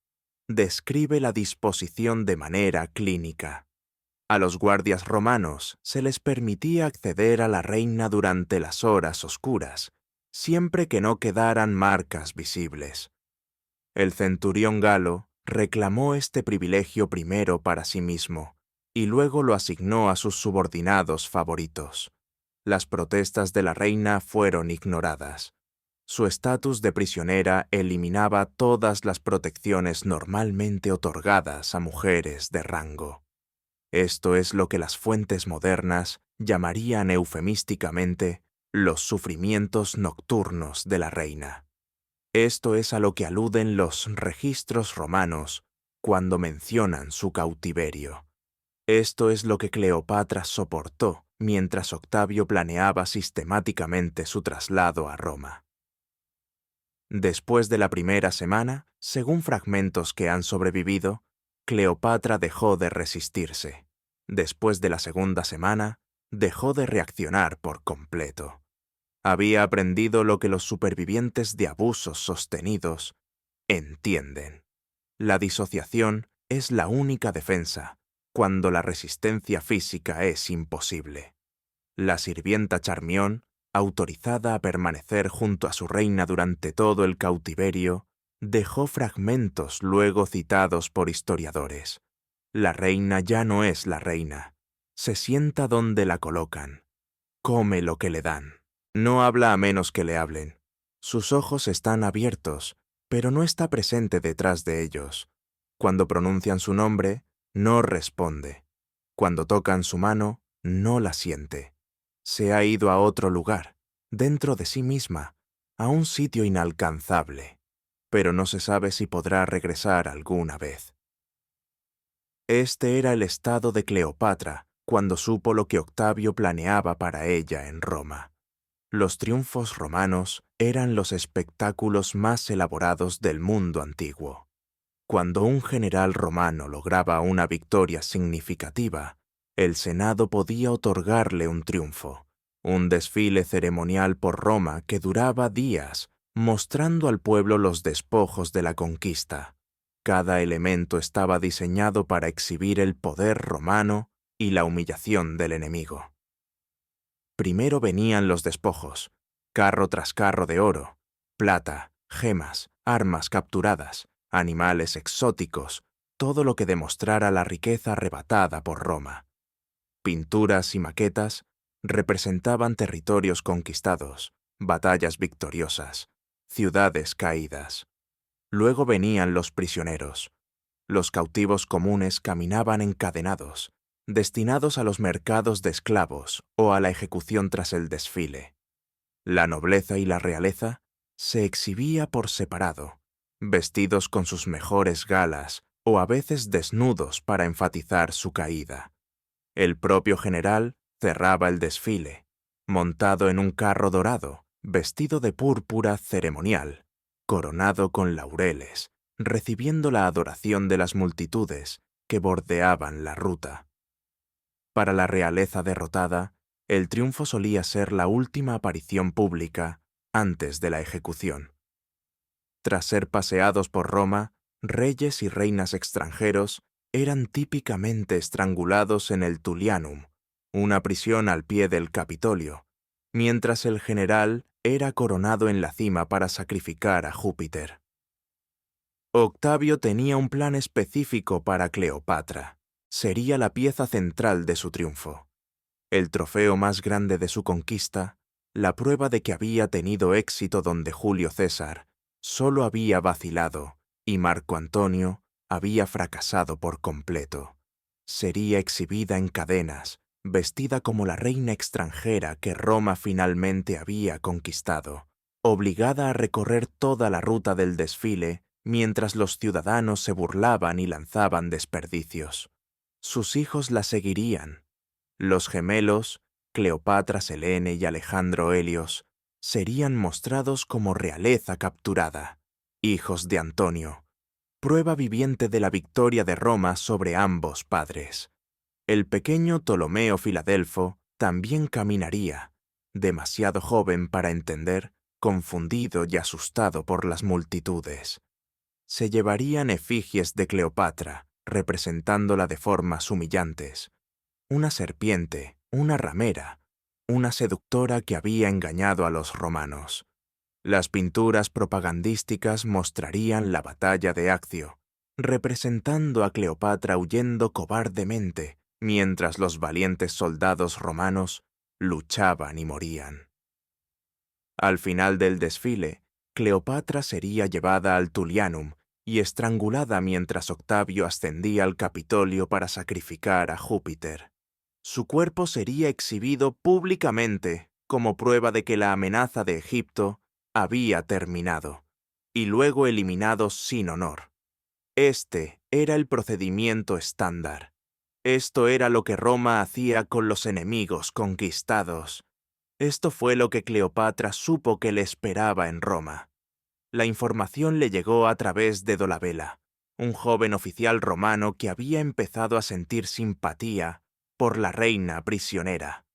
describe la disposición de manera clínica. A los guardias romanos se les permitía acceder a la reina durante las horas oscuras, siempre que no quedaran marcas visibles. El centurión galo reclamó este privilegio primero para sí mismo, y luego lo asignó a sus subordinados favoritos. Las protestas de la reina fueron ignoradas. Su estatus de prisionera eliminaba todas las protecciones normalmente otorgadas a mujeres de rango. Esto es lo que las fuentes modernas llamarían eufemísticamente los sufrimientos nocturnos de la reina. Esto es a lo que aluden los registros romanos cuando mencionan su cautiverio. Esto es lo que Cleopatra soportó mientras Octavio planeaba sistemáticamente su traslado a Roma. Después de la primera semana, según fragmentos que han sobrevivido, Cleopatra dejó de resistirse. Después de la segunda semana, dejó de reaccionar por completo. Había aprendido lo que los supervivientes de abusos sostenidos entienden. La disociación es la única defensa cuando la resistencia física es imposible. La sirvienta Charmión, autorizada a permanecer junto a su reina durante todo el cautiverio, dejó fragmentos luego citados por historiadores. La reina ya no es la reina. Se sienta donde la colocan. Come lo que le dan. No habla a menos que le hablen. Sus ojos están abiertos, pero no está presente detrás de ellos. Cuando pronuncian su nombre, no responde. Cuando tocan su mano, no la siente. Se ha ido a otro lugar, dentro de sí misma, a un sitio inalcanzable, pero no se sabe si podrá regresar alguna vez. Este era el estado de Cleopatra cuando supo lo que Octavio planeaba para ella en Roma. Los triunfos romanos eran los espectáculos más elaborados del mundo antiguo. Cuando un general romano lograba una victoria significativa, el Senado podía otorgarle un triunfo, un desfile ceremonial por Roma que duraba días, mostrando al pueblo los despojos de la conquista. Cada elemento estaba diseñado para exhibir el poder romano y la humillación del enemigo. Primero venían los despojos, carro tras carro de oro, plata, gemas, armas capturadas, animales exóticos, todo lo que demostrara la riqueza arrebatada por Roma. Pinturas y maquetas representaban territorios conquistados, batallas victoriosas, ciudades caídas. Luego venían los prisioneros. Los cautivos comunes caminaban encadenados, destinados a los mercados de esclavos o a la ejecución tras el desfile. La nobleza y la realeza se exhibía por separado, vestidos con sus mejores galas o a veces desnudos para enfatizar su caída. El propio general cerraba el desfile, montado en un carro dorado, vestido de púrpura ceremonial, coronado con laureles, recibiendo la adoración de las multitudes que bordeaban la ruta. Para la realeza derrotada, el triunfo solía ser la última aparición pública antes de la ejecución. Tras ser paseados por Roma, reyes y reinas extranjeros eran típicamente estrangulados en el Tullianum, una prisión al pie del Capitolio, mientras el general era coronado en la cima para sacrificar a Júpiter. Octavio tenía un plan específico para Cleopatra. Sería la pieza central de su triunfo. El trofeo más grande de su conquista, la prueba de que había tenido éxito donde Julio César solo había vacilado y Marco Antonio había fracasado por completo. Sería exhibida en cadenas, vestida como la reina extranjera que Roma finalmente había conquistado, obligada a recorrer toda la ruta del desfile mientras los ciudadanos se burlaban y lanzaban desperdicios. Sus hijos la seguirían. Los gemelos, Cleopatra Selene y Alejandro Helios, serían mostrados como realeza capturada, hijos de Antonio, prueba viviente de la victoria de Roma sobre ambos padres. El pequeño Ptolomeo Filadelfo también caminaría, demasiado joven para entender, confundido y asustado por las multitudes. Se llevarían efigies de Cleopatra, representándola de formas humillantes. Una serpiente, una ramera, una seductora que había engañado a los romanos. Las pinturas propagandísticas mostrarían la batalla de Accio, representando a Cleopatra huyendo cobardemente, mientras los valientes soldados romanos luchaban y morían. Al final del desfile, Cleopatra sería llevada al Tullianum y estrangulada mientras Octavio ascendía al Capitolio para sacrificar a Júpiter. Su cuerpo sería exhibido públicamente como prueba de que la amenaza de Egipto había terminado, y luego eliminado sin honor. Este era el procedimiento estándar. Esto era lo que Roma hacía con los enemigos conquistados. Esto fue lo que Cleopatra supo que le esperaba en Roma. La información le llegó a través de Dolabella, un joven oficial romano que había empezado a sentir simpatía por la reina prisionera.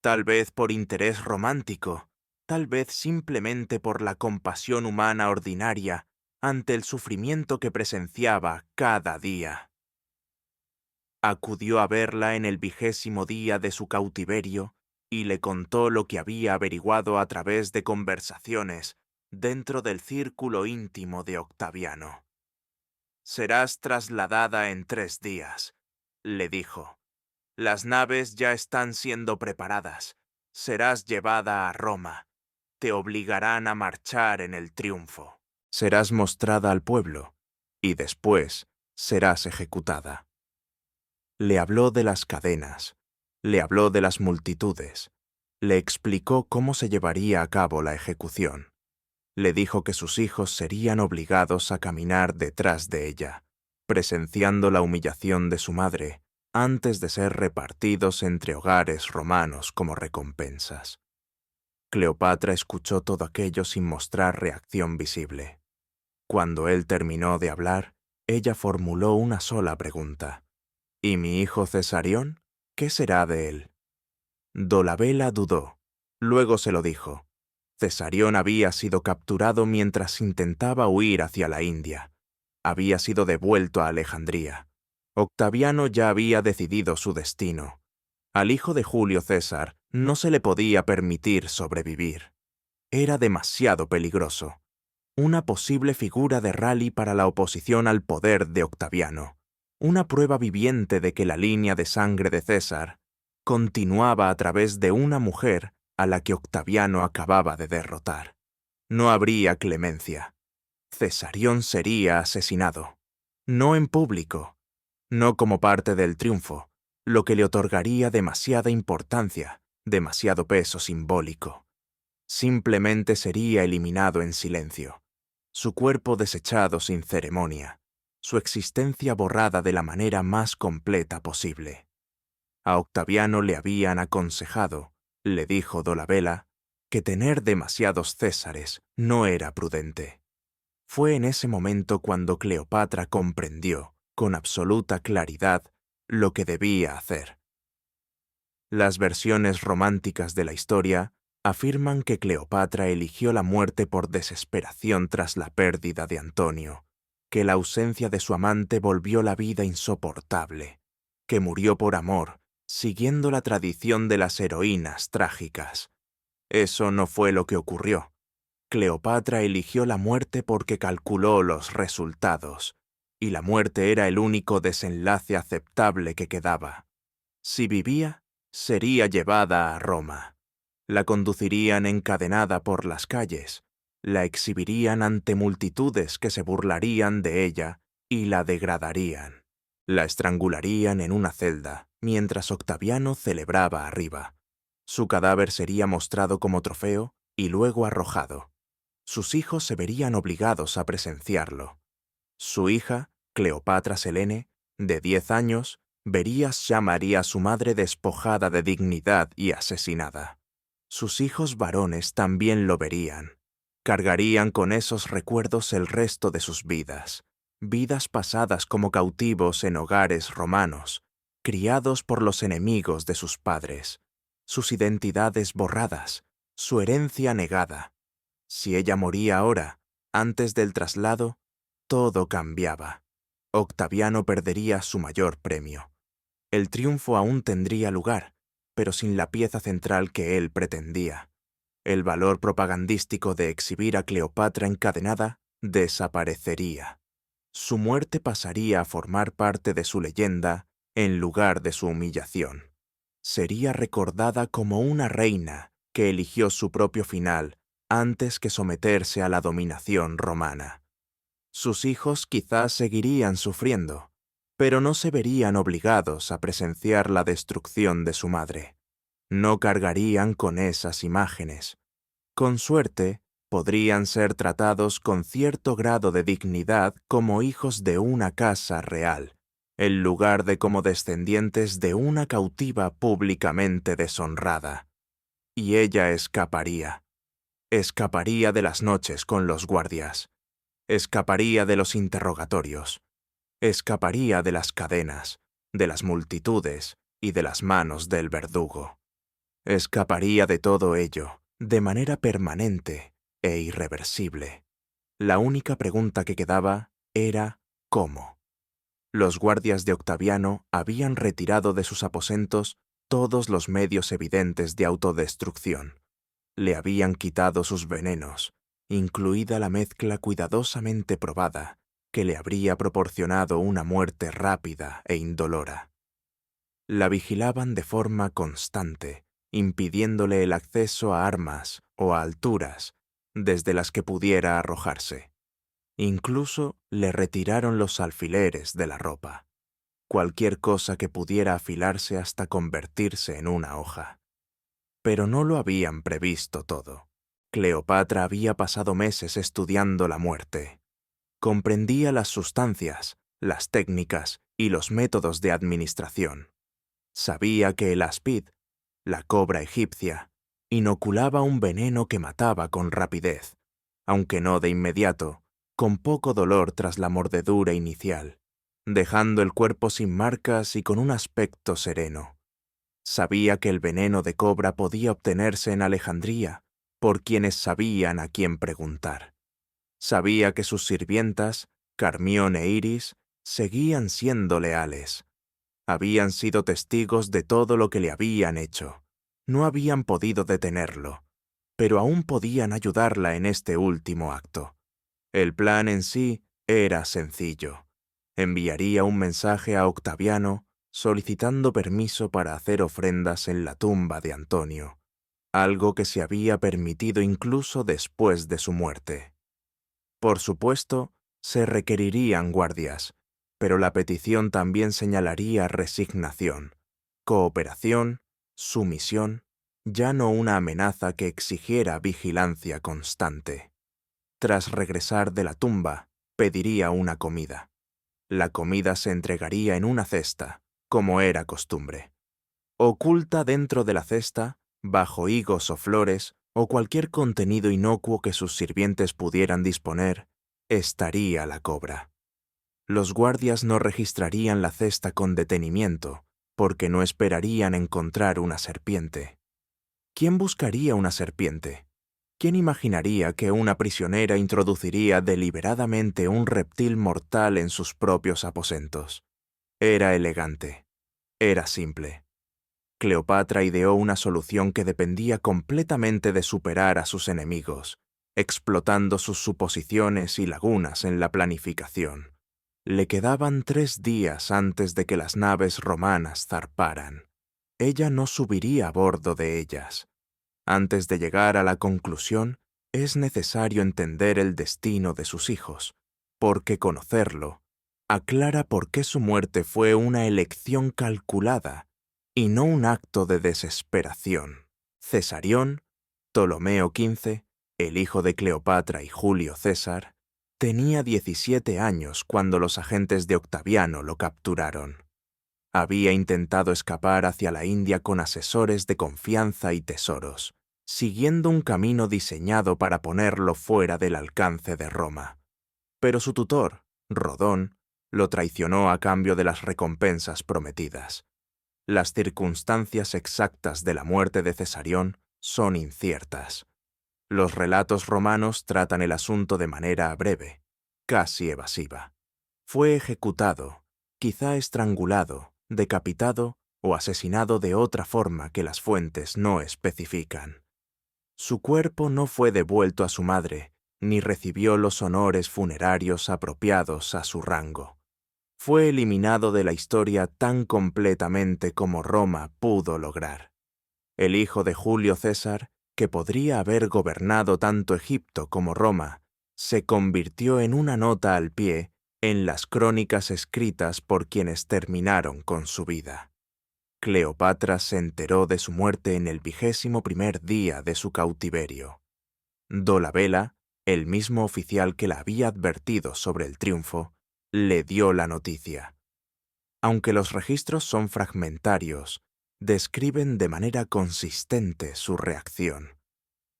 Tal vez por interés romántico, tal vez simplemente por la compasión humana ordinaria ante el sufrimiento que presenciaba cada día. Acudió a verla en el 20º día de su cautiverio y le contó lo que había averiguado a través de conversaciones dentro del círculo íntimo de Octaviano. «Serás trasladada en 3 días», le dijo. «Las naves ya están siendo preparadas. Serás llevada a Roma. Te obligarán a marchar en el triunfo. Serás mostrada al pueblo, y después serás ejecutada». Le habló de las cadenas, le habló de las multitudes, le explicó cómo se llevaría a cabo la ejecución. Le dijo que sus hijos serían obligados a caminar detrás de ella, presenciando la humillación de su madre antes de ser repartidos entre hogares romanos como recompensas. Cleopatra escuchó todo aquello sin mostrar reacción visible. Cuando él terminó de hablar, ella formuló una sola pregunta. «¿Y mi hijo Cesarión? ¿Qué será de él?». Dolabella dudó. Luego se lo dijo. Cesarión había sido capturado mientras intentaba huir hacia la India. Había sido devuelto a Alejandría. Octaviano ya había decidido su destino. Al hijo de Julio César no se le podía permitir sobrevivir. Era demasiado peligroso. Una posible figura de rally para la oposición al poder de Octaviano. Una prueba viviente de que la línea de sangre de César continuaba a través de una mujer a la que Octaviano acababa de derrotar. No habría clemencia. Cesarión sería asesinado. No en público, no como parte del triunfo, lo que le otorgaría demasiada importancia, demasiado peso simbólico. Simplemente sería eliminado en silencio, su cuerpo desechado sin ceremonia, su existencia borrada de la manera más completa posible. A Octaviano le habían aconsejado, le dijo Dolabella, que tener demasiados Césares no era prudente. Fue en ese momento cuando Cleopatra comprendió, con absoluta claridad, lo que debía hacer. Las versiones románticas de la historia afirman que Cleopatra eligió la muerte por desesperación tras la pérdida de Antonio, que la ausencia de su amante volvió la vida insoportable, que murió por amor, siguiendo la tradición de las heroínas trágicas. Eso no fue lo que ocurrió. Cleopatra eligió la muerte porque calculó los resultados, y la muerte era el único desenlace aceptable que quedaba. Si vivía, sería llevada a Roma. La conducirían encadenada por las calles, la exhibirían ante multitudes que se burlarían de ella y la degradarían. La estrangularían en una celda, mientras Octaviano celebraba arriba. Su cadáver sería mostrado como trofeo y luego arrojado. Sus hijos se verían obligados a presenciarlo. Su hija, Cleopatra Selene, de 10 años, vería a su madre despojada de dignidad y asesinada. Sus hijos varones también lo verían. Cargarían con esos recuerdos el resto de sus vidas, vidas pasadas como cautivos en hogares romanos, criados por los enemigos de sus padres, sus identidades borradas, su herencia negada. Si ella moría ahora, antes del traslado, todo cambiaba. Octaviano perdería su mayor premio. El triunfo aún tendría lugar, pero sin la pieza central que él pretendía. El valor propagandístico de exhibir a Cleopatra encadenada desaparecería. Su muerte pasaría a formar parte de su leyenda en lugar de su humillación. Sería recordada como una reina que eligió su propio final antes que someterse a la dominación romana. Sus hijos quizás seguirían sufriendo, pero no se verían obligados a presenciar la destrucción de su madre. No cargarían con esas imágenes. Con suerte, podrían ser tratados con cierto grado de dignidad como hijos de una casa real, en lugar de como descendientes de una cautiva públicamente deshonrada. Y ella escaparía. Escaparía de las noches con los guardias. Escaparía de los interrogatorios. Escaparía de las cadenas, de las multitudes y de las manos del verdugo. Escaparía de todo ello, de manera permanente e irreversible. La única pregunta que quedaba era ¿cómo? Los guardias de Octaviano habían retirado de sus aposentos todos los medios evidentes de autodestrucción. Le habían quitado sus venenos, incluida la mezcla cuidadosamente probada que le habría proporcionado una muerte rápida e indolora. La vigilaban de forma constante, impidiéndole el acceso a armas o a alturas desde las que pudiera arrojarse. Incluso le retiraron los alfileres de la ropa, cualquier cosa que pudiera afilarse hasta convertirse en una hoja. Pero no lo habían previsto todo. Cleopatra había pasado meses estudiando la muerte. Comprendía las sustancias, las técnicas y los métodos de administración. Sabía que el aspid, la cobra egipcia, inoculaba un veneno que mataba con rapidez, aunque no de inmediato, con poco dolor tras la mordedura inicial, dejando el cuerpo sin marcas y con un aspecto sereno. Sabía que el veneno de cobra podía obtenerse en Alejandría por quienes sabían a quién preguntar. Sabía que sus sirvientas, Carmión e Iris, seguían siendo leales. Habían sido testigos de todo lo que le habían hecho. No habían podido detenerlo, pero aún podían ayudarla en este último acto. El plan en sí era sencillo. Enviaría un mensaje a Octaviano solicitando permiso para hacer ofrendas en la tumba de Antonio, algo que se había permitido incluso después de su muerte. Por supuesto, se requerirían guardias, pero la petición también señalaría resignación, cooperación, sumisión, ya no una amenaza que exigiera vigilancia constante. Tras regresar de la tumba, pediría una comida. La comida se entregaría en una cesta, como era costumbre. Oculta dentro de la cesta, bajo higos o flores, o cualquier contenido inocuo que sus sirvientes pudieran disponer, estaría la cobra. Los guardias no registrarían la cesta con detenimiento, porque no esperarían encontrar una serpiente. ¿Quién buscaría una serpiente? ¿Quién imaginaría que una prisionera introduciría deliberadamente un reptil mortal en sus propios aposentos? Era elegante. Era simple. Cleopatra ideó una solución que dependía completamente de superar a sus enemigos, explotando sus suposiciones y lagunas en la planificación. Le quedaban 3 días antes de que las naves romanas zarparan. Ella no subiría a bordo de ellas. Antes de llegar a la conclusión, es necesario entender el destino de sus hijos, porque conocerlo aclara por qué su muerte fue una elección calculada y no un acto de desesperación. Cesarión, Ptolomeo XV, el hijo de Cleopatra y Julio César, tenía 17 años cuando los agentes de Octaviano lo capturaron. Había intentado escapar hacia la India con asesores de confianza y tesoros, siguiendo un camino diseñado para ponerlo fuera del alcance de Roma. Pero su tutor, Rodón, lo traicionó a cambio de las recompensas prometidas. Las circunstancias exactas de la muerte de Cesarión son inciertas. Los relatos romanos tratan el asunto de manera breve, casi evasiva. Fue ejecutado, quizá estrangulado, decapitado o asesinado de otra forma que las fuentes no especifican. Su cuerpo no fue devuelto a su madre, ni recibió los honores funerarios apropiados a su rango. Fue eliminado de la historia tan completamente como Roma pudo lograr. El hijo de Julio César, que podría haber gobernado tanto Egipto como Roma, se convirtió en una nota al pie en las crónicas escritas por quienes terminaron con su vida. Cleopatra se enteró de su muerte en el 21º día de su cautiverio. Dolabella, el mismo oficial que la había advertido sobre el triunfo, le dio la noticia. Aunque los registros son fragmentarios, describen de manera consistente su reacción.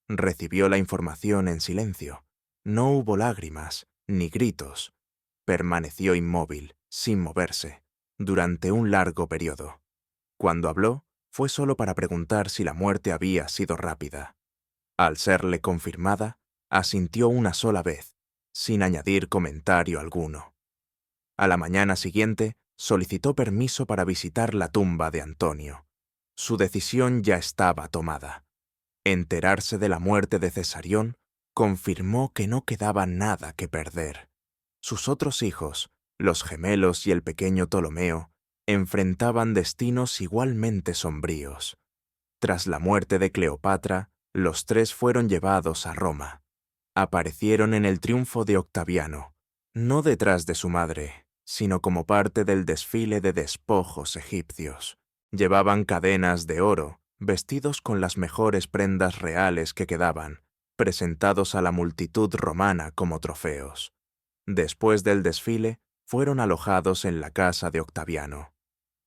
Recibió la información en silencio. No hubo lágrimas ni gritos. Permaneció inmóvil, sin moverse, durante un largo periodo. Cuando habló, fue solo para preguntar si la muerte había sido rápida. Al serle confirmada, asintió una sola vez, sin añadir comentario alguno. A la mañana siguiente, solicitó permiso para visitar la tumba de Antonio. Su decisión ya estaba tomada. Enterarse de la muerte de Cesarión confirmó que no quedaba nada que perder. Sus otros hijos, los gemelos y el pequeño Ptolomeo, enfrentaban destinos igualmente sombríos. Tras la muerte de Cleopatra, los tres fueron llevados a Roma. Aparecieron en el triunfo de Octaviano, no detrás de su madre, sino como parte del desfile de despojos egipcios. Llevaban cadenas de oro, vestidos con las mejores prendas reales que quedaban, presentados a la multitud romana como trofeos. Después del desfile, fueron alojados en la casa de Octaviano.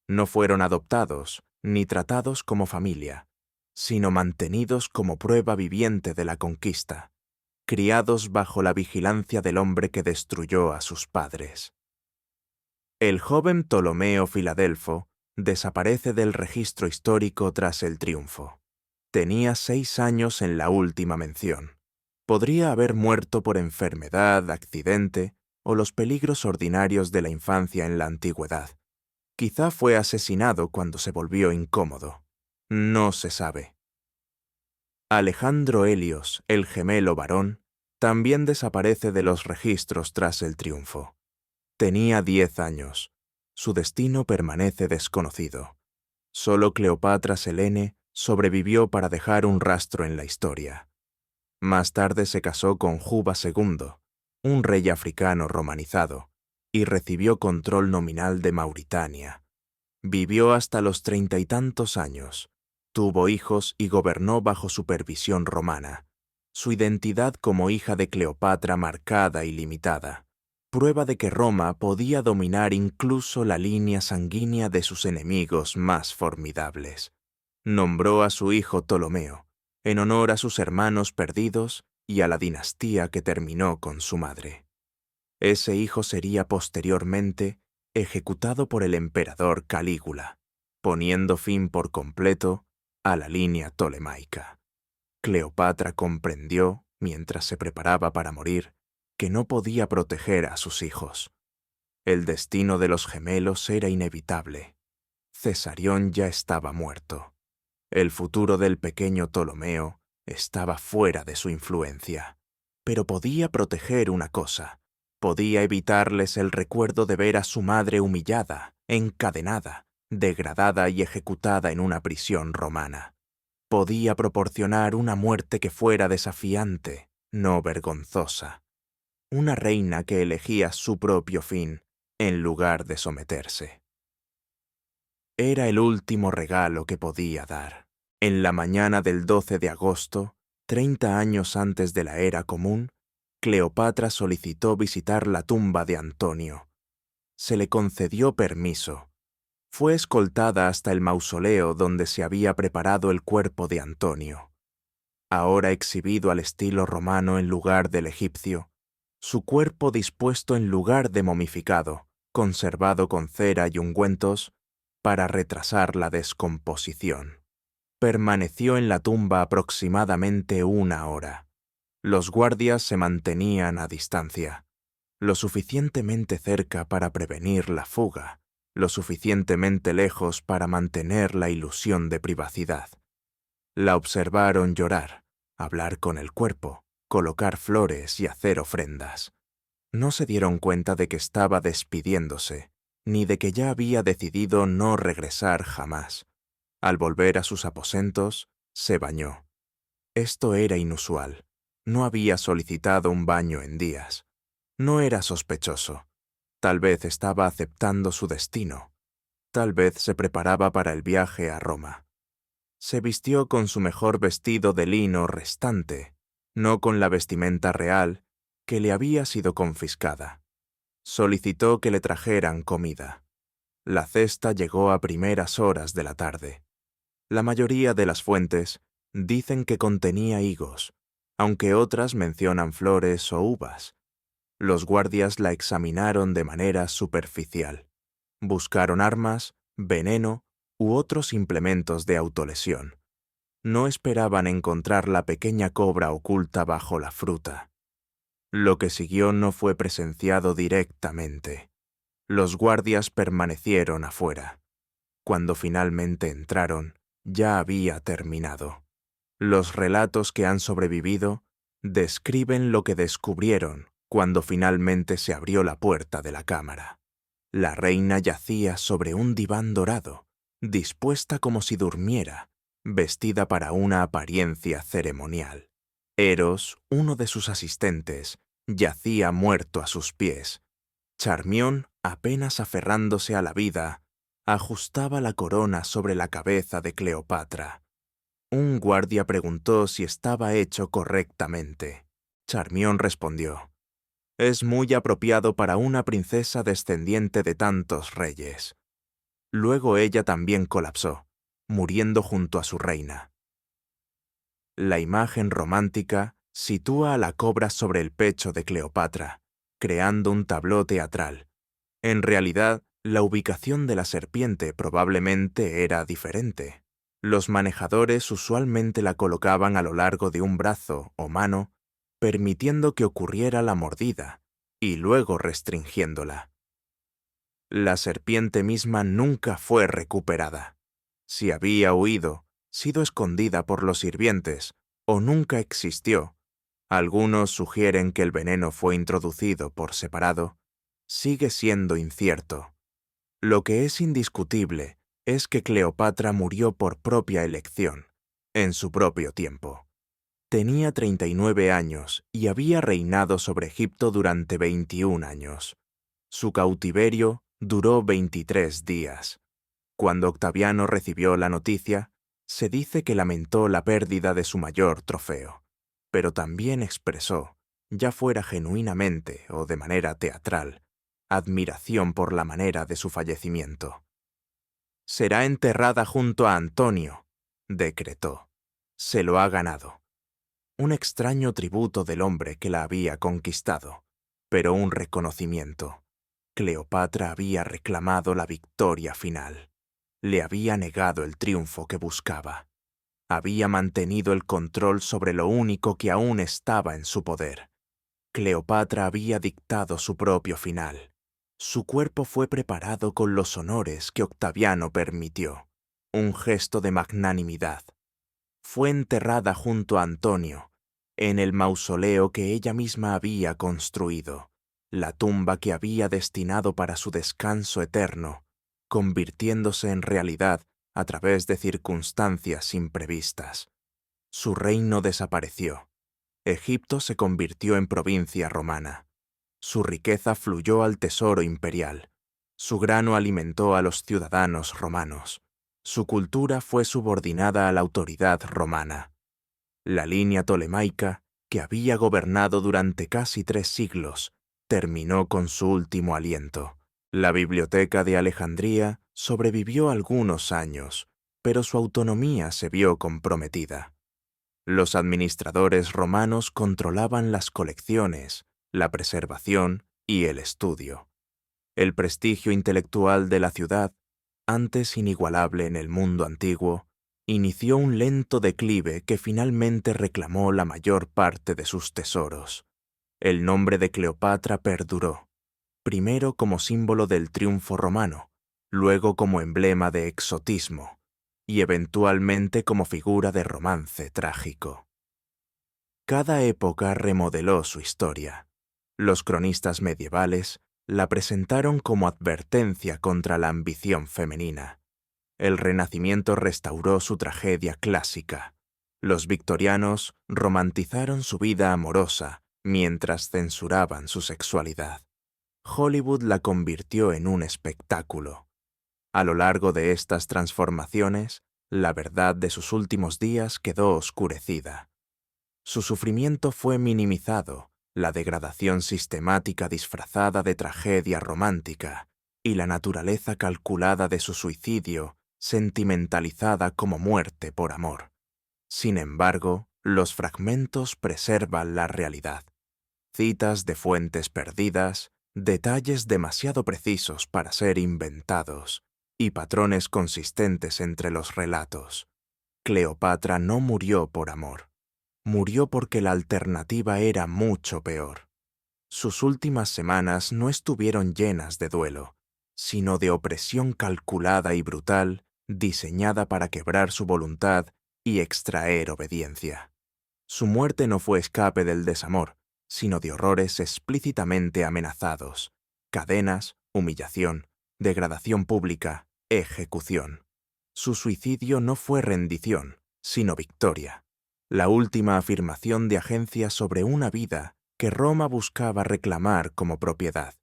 No fueron adoptados, ni tratados como familia, sino mantenidos como prueba viviente de la conquista, criados bajo la vigilancia del hombre que destruyó a sus padres. El joven Ptolomeo Filadelfo desaparece del registro histórico tras el triunfo. Tenía 6 años en la última mención. Podría haber muerto por enfermedad, accidente o los peligros ordinarios de la infancia en la antigüedad. Quizá fue asesinado cuando se volvió incómodo. No se sabe. Alejandro Helios, el gemelo varón, también desaparece de los registros tras el triunfo. Tenía 10 años. Su destino permanece desconocido. Solo Cleopatra Selene sobrevivió para dejar un rastro en la historia. Más tarde se casó con Juba II, un rey africano romanizado, y recibió control nominal de Mauritania. Vivió hasta los 30 y tantos años. Tuvo hijos y gobernó bajo supervisión romana. Su identidad como hija de Cleopatra marcada y limitada, prueba de que Roma podía dominar incluso la línea sanguínea de sus enemigos más formidables. Nombró a su hijo Ptolomeo, en honor a sus hermanos perdidos y a la dinastía que terminó con su madre. Ese hijo sería posteriormente ejecutado por el emperador Calígula, poniendo fin por completo a la línea tolemaica. Cleopatra comprendió, mientras se preparaba para morir, que no podía proteger a sus hijos. El destino de los gemelos era inevitable. Cesarión ya estaba muerto. El futuro del pequeño Ptolomeo estaba fuera de su influencia. Pero podía proteger una cosa. Podía evitarles el recuerdo de ver a su madre humillada, encadenada, degradada y ejecutada en una prisión romana. Podía proporcionar una muerte que fuera desafiante, no vergonzosa. Una reina que elegía su propio fin en lugar de someterse. Era el último regalo que podía dar. En la mañana del 12 de agosto, 30 años antes de la era común, Cleopatra solicitó visitar la tumba de Antonio. Se le concedió permiso. Fue escoltada hasta el mausoleo donde se había preparado el cuerpo de Antonio. Ahora exhibido al estilo romano en lugar del egipcio, su cuerpo dispuesto en lugar de momificado, conservado con cera y ungüentos, para retrasar la descomposición. Permaneció en la tumba aproximadamente 1 hora. Los guardias se mantenían a distancia, lo suficientemente cerca para prevenir la fuga, lo suficientemente lejos para mantener la ilusión de privacidad. La observaron llorar, hablar con el cuerpo, colocar flores y hacer ofrendas. No se dieron cuenta de que estaba despidiéndose, ni de que ya había decidido no regresar jamás. Al volver a sus aposentos, se bañó. Esto era inusual. No había solicitado un baño en días. No era sospechoso. Tal vez estaba aceptando su destino. Tal vez se preparaba para el viaje a Roma. Se vistió con su mejor vestido de lino restante, no con la vestimenta real que le había sido confiscada. Solicitó que le trajeran comida. La cesta llegó a primeras horas de la tarde. La mayoría de las fuentes dicen que contenía higos, aunque otras mencionan flores o uvas. Los guardias la examinaron de manera superficial. Buscaron armas, veneno u otros implementos de autolesión. No esperaban encontrar la pequeña cobra oculta bajo la fruta. Lo que siguió no fue presenciado directamente. Los guardias permanecieron afuera. Cuando finalmente entraron, ya había terminado. Los relatos que han sobrevivido describen lo que descubrieron cuando finalmente se abrió la puerta de la cámara. La reina yacía sobre un diván dorado, dispuesta como si durmiera, vestida para una apariencia ceremonial. Eros, uno de sus asistentes, yacía muerto a sus pies. Charmión, apenas aferrándose a la vida, ajustaba la corona sobre la cabeza de Cleopatra. Un guardia preguntó si estaba hecho correctamente. Charmión respondió: «Es muy apropiado para una princesa descendiente de tantos reyes». Luego ella también colapsó, muriendo junto a su reina. La imagen romántica sitúa a la cobra sobre el pecho de Cleopatra, creando un tabló teatral. En realidad, la ubicación de la serpiente probablemente era diferente. Los manejadores usualmente la colocaban a lo largo de un brazo o mano, permitiendo que ocurriera la mordida, y luego restringiéndola. La serpiente misma nunca fue recuperada. Si había huido, sido escondida por los sirvientes, o nunca existió, algunos sugieren que el veneno fue introducido por separado, sigue siendo incierto. Lo que es indiscutible es que Cleopatra murió por propia elección, en su propio tiempo. Tenía 39 años y había reinado sobre Egipto durante 21 años. Su cautiverio duró 23 días. Cuando Octaviano recibió la noticia, se dice que lamentó la pérdida de su mayor trofeo, pero también expresó, ya fuera genuinamente o de manera teatral, admiración por la manera de su fallecimiento. «Será enterrada junto a Antonio», decretó. «Se lo ha ganado». Un extraño tributo del hombre que la había conquistado, pero un reconocimiento. Cleopatra había reclamado la victoria final. Le había negado el triunfo que buscaba. Había mantenido el control sobre lo único que aún estaba en su poder. Cleopatra había dictado su propio final. Su cuerpo fue preparado con los honores que Octaviano permitió. Un gesto de magnanimidad. Fue enterrada junto a Antonio, en el mausoleo que ella misma había construido, la tumba que había destinado para su descanso eterno, convirtiéndose en realidad a través de circunstancias imprevistas. Su reino desapareció. Egipto se convirtió en provincia romana. Su riqueza fluyó al tesoro imperial. Su grano alimentó a los ciudadanos romanos. Su cultura fue subordinada a la autoridad romana. La línea tolemaica, que había gobernado durante casi 3 siglos, terminó con su último aliento. La Biblioteca de Alejandría sobrevivió algunos años, pero su autonomía se vio comprometida. Los administradores romanos controlaban las colecciones, la preservación y el estudio. El prestigio intelectual de la ciudad, antes inigualable en el mundo antiguo, inició un lento declive que finalmente reclamó la mayor parte de sus tesoros. El nombre de Cleopatra perduró, primero como símbolo del triunfo romano, luego como emblema de exotismo, y eventualmente como figura de romance trágico. Cada época remodeló su historia. Los cronistas medievales la presentaron como advertencia contra la ambición femenina. El Renacimiento restauró su tragedia clásica. Los victorianos romantizaron su vida amorosa mientras censuraban su sexualidad. Hollywood la convirtió en un espectáculo. A lo largo de estas transformaciones, la verdad de sus últimos días quedó oscurecida. Su sufrimiento fue minimizado, la degradación sistemática disfrazada de tragedia romántica y la naturaleza calculada de su suicidio sentimentalizada como muerte por amor. Sin embargo, los fragmentos preservan la realidad. Citas de fuentes perdidas, detalles demasiado precisos para ser inventados y patrones consistentes entre los relatos. Cleopatra no murió por amor. Murió porque la alternativa era mucho peor. Sus últimas semanas no estuvieron llenas de duelo, sino de opresión calculada y brutal, diseñada para quebrar su voluntad y extraer obediencia. Su muerte no fue escape del desamor, sino de horrores explícitamente amenazados: cadenas, humillación, degradación pública, ejecución. Su suicidio no fue rendición, sino victoria, la última afirmación de agencia sobre una vida que Roma buscaba reclamar como propiedad.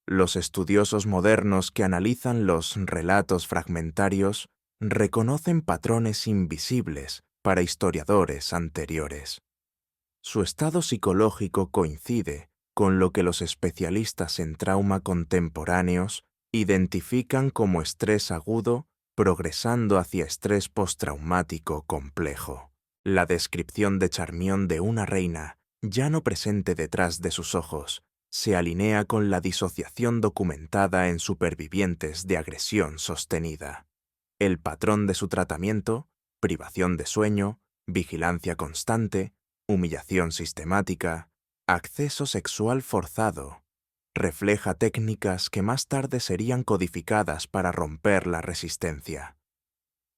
Los estudiosos modernos que analizan los relatos fragmentarios reconocen patrones invisibles para historiadores anteriores. Su estado psicológico coincide con lo que los especialistas en trauma contemporáneos identifican como estrés agudo progresando hacia estrés postraumático complejo. La descripción de Charmion de una reina, ya no presente detrás de sus ojos, se alinea con la disociación documentada en supervivientes de agresión sostenida. El patrón de su tratamiento: privación de sueño, vigilancia constante, humillación sistemática, acceso sexual forzado, refleja técnicas que más tarde serían codificadas para romper la resistencia.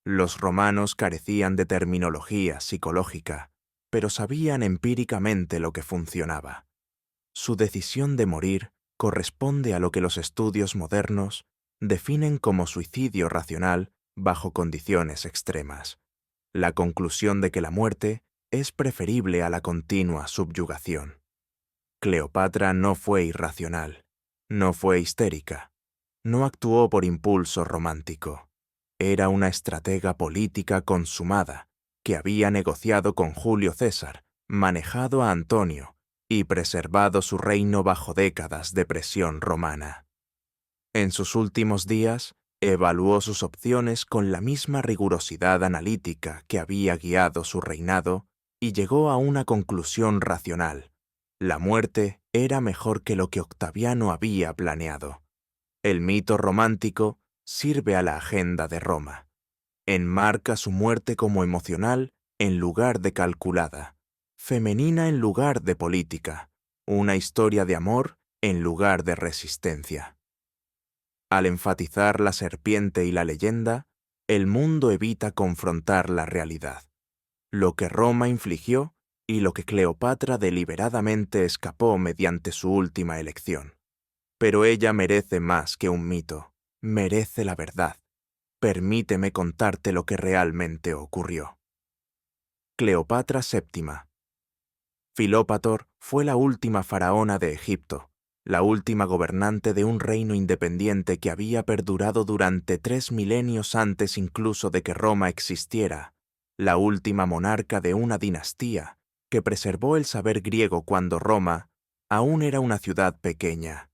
Los romanos carecían de terminología psicológica, pero sabían empíricamente lo que funcionaba. Su decisión de morir corresponde a lo que los estudios modernos definen como suicidio racional bajo condiciones extremas: la conclusión de que la muerte es preferible a la continua subyugación. Cleopatra no fue irracional, no fue histérica, no actuó por impulso romántico. Era una estratega política consumada, que había negociado con Julio César, manejado a Antonio y preservado su reino bajo décadas de presión romana. En sus últimos días, evaluó sus opciones con la misma rigurosidad analítica que había guiado su reinado y llegó a una conclusión racional: la muerte era mejor que lo que Octaviano había planeado. El mito romántico sirve a la agenda de Roma. Enmarca su muerte como emocional en lugar de calculada, femenina en lugar de política, una historia de amor en lugar de resistencia. Al enfatizar la serpiente y la leyenda, el mundo evita confrontar la realidad: lo que Roma infligió y lo que Cleopatra deliberadamente escapó mediante su última elección. Pero ella merece más que un mito, merece la verdad. Permíteme contarte lo que realmente ocurrió. Cleopatra VII. Filópator fue la última faraona de Egipto, la última gobernante de un reino independiente que había perdurado durante 3 milenios antes incluso de que Roma existiera, la última monarca de una dinastía que preservó el saber griego cuando Roma aún era una ciudad pequeña,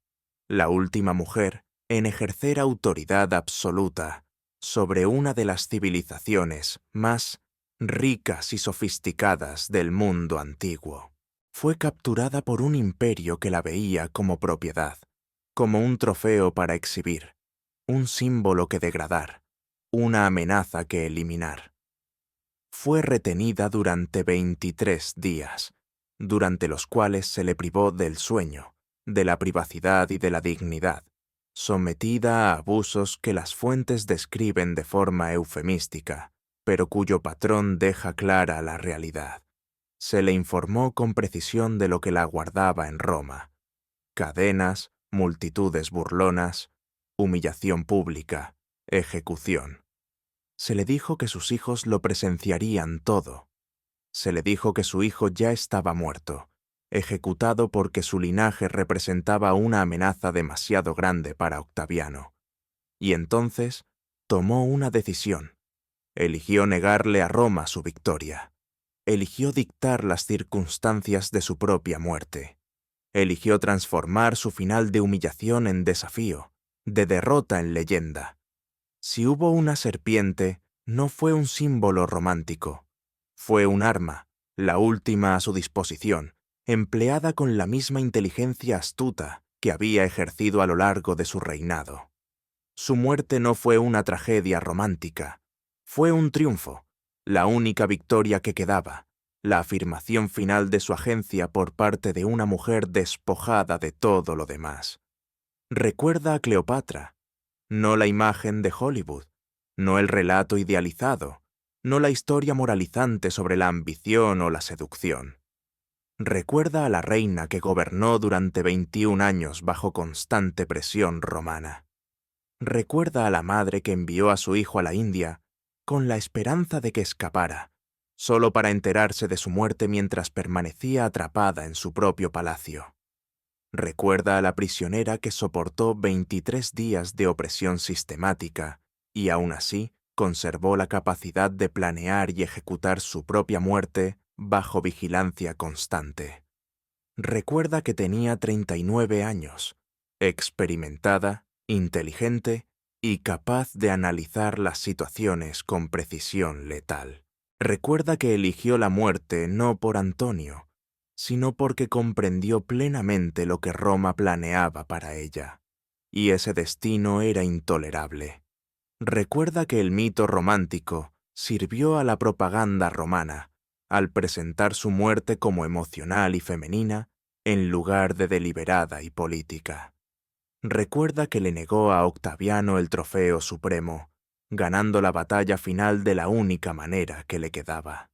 la última mujer en ejercer autoridad absoluta sobre una de las civilizaciones más ricas y sofisticadas del mundo antiguo. Fue capturada por un imperio que la veía como propiedad, como un trofeo para exhibir, un símbolo que degradar, una amenaza que eliminar. Fue retenida durante 23 días, durante los cuales se le privó del sueño, de la privacidad y de la dignidad, sometida a abusos que las fuentes describen de forma eufemística, pero cuyo patrón deja clara la realidad. Se le informó con precisión de lo que la aguardaba en Roma: cadenas, multitudes burlonas, humillación pública, ejecución. Se le dijo que sus hijos lo presenciarían todo. Se le dijo que su hijo ya estaba muerto, ejecutado porque su linaje representaba una amenaza demasiado grande para Octaviano. Y entonces tomó una decisión. Eligió negarle a Roma su victoria. Eligió dictar las circunstancias de su propia muerte. Eligió transformar su final de humillación en desafío, de derrota en leyenda. Si hubo una serpiente, no fue un símbolo romántico. Fue un arma, la última a su disposición, empleada con la misma inteligencia astuta que había ejercido a lo largo de su reinado. Su muerte no fue una tragedia romántica, fue un triunfo, la única victoria que quedaba, la afirmación final de su agencia por parte de una mujer despojada de todo lo demás. Recuerda a Cleopatra, no la imagen de Hollywood, no el relato idealizado, no la historia moralizante sobre la ambición o la seducción. Recuerda a la reina que gobernó durante 21 años bajo constante presión romana. Recuerda a la madre que envió a su hijo a la India con la esperanza de que escapara, solo para enterarse de su muerte mientras permanecía atrapada en su propio palacio. Recuerda a la prisionera que soportó 23 días de opresión sistemática y aún así conservó la capacidad de planear y ejecutar su propia muerte bajo vigilancia constante. Recuerda que tenía 39 años, experimentada, inteligente y capaz de analizar las situaciones con precisión letal. Recuerda que eligió la muerte no por Antonio, sino porque comprendió plenamente lo que Roma planeaba para ella, y ese destino era intolerable. Recuerda que el mito romántico sirvió a la propaganda romana al presentar su muerte como emocional y femenina en lugar de deliberada y política. Recuerda que le negó a Octaviano el trofeo supremo, ganando la batalla final de la única manera que le quedaba.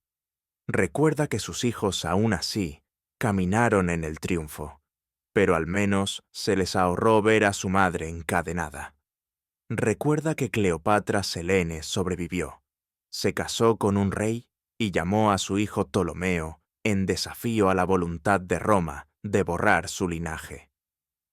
Recuerda que sus hijos aún así caminaron en el triunfo, pero al menos se les ahorró ver a su madre encadenada. Recuerda que Cleopatra Selene sobrevivió, se casó con un rey y llamó a su hijo Ptolomeo en desafío a la voluntad de Roma de borrar su linaje.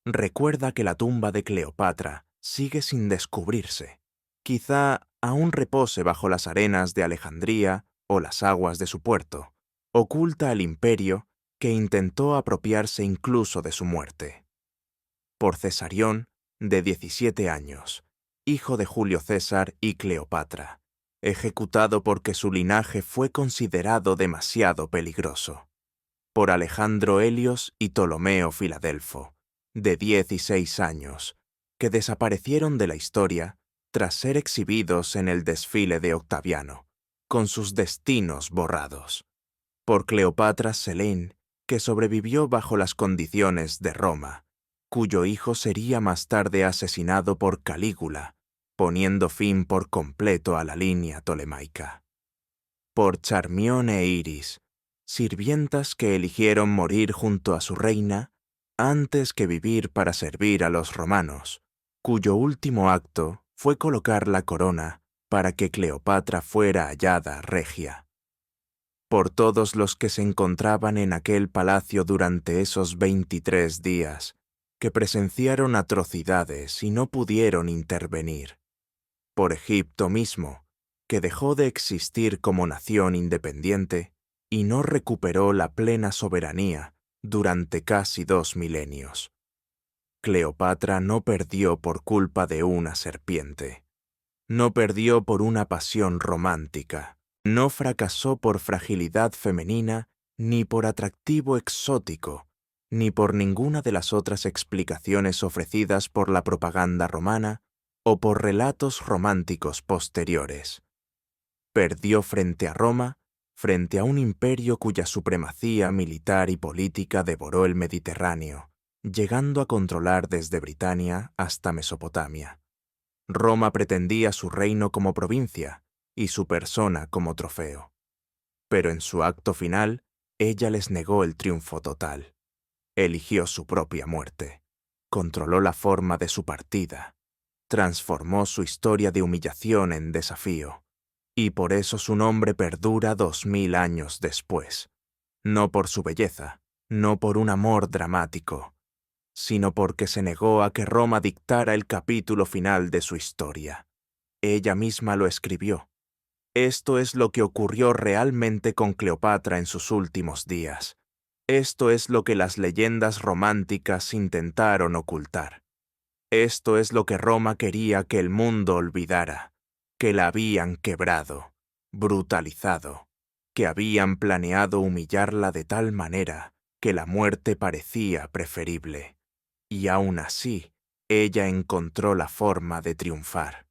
Recuerda que la tumba de Cleopatra sigue sin descubrirse. Quizá aún repose bajo las arenas de Alejandría o las aguas de su puerto, oculta al imperio que intentó apropiarse incluso de su muerte. Por Cesarión, de 17 años, hijo de Julio César y Cleopatra, ejecutado porque su linaje fue considerado demasiado peligroso. Por Alejandro Helios y Ptolomeo Filadelfo, de 16 años, que desaparecieron de la historia tras ser exhibidos en el desfile de Octaviano, con sus destinos borrados. Por Cleopatra Selene, que sobrevivió bajo las condiciones de Roma, cuyo hijo sería más tarde asesinado por Calígula, poniendo fin por completo a la línea tolemaica. Por Charmión e Iris, sirvientas que eligieron morir junto a su reina antes que vivir para servir a los romanos, cuyo último acto fue colocar la corona para que Cleopatra fuera hallada regia. Por todos los que se encontraban en aquel palacio durante esos 23 días, que presenciaron atrocidades y no pudieron intervenir. Por Egipto mismo, que dejó de existir como nación independiente y no recuperó la plena soberanía durante casi 2 milenios. Cleopatra no perdió por culpa de una serpiente. No perdió por una pasión romántica. No fracasó por fragilidad femenina, ni por atractivo exótico, ni por ninguna de las otras explicaciones ofrecidas por la propaganda romana o por relatos románticos posteriores. Perdió frente a Roma, frente a un imperio cuya supremacía militar y política devoró el Mediterráneo, llegando a controlar desde Britania hasta Mesopotamia. Roma pretendía su reino como provincia y su persona como trofeo. Pero en su acto final, ella les negó el triunfo total. Eligió su propia muerte. Controló la forma de su partida. Transformó su historia de humillación en desafío. Y por eso su nombre perdura 2000 años después. No por su belleza, no por un amor dramático, sino porque se negó a que Roma dictara el capítulo final de su historia. Ella misma lo escribió. Esto es lo que ocurrió realmente con Cleopatra en sus últimos días. Esto es lo que las leyendas románticas intentaron ocultar. Esto es lo que Roma quería que el mundo olvidara, que la habían quebrado, brutalizado, que habían planeado humillarla de tal manera que la muerte parecía preferible. Y aún así, ella encontró la forma de triunfar.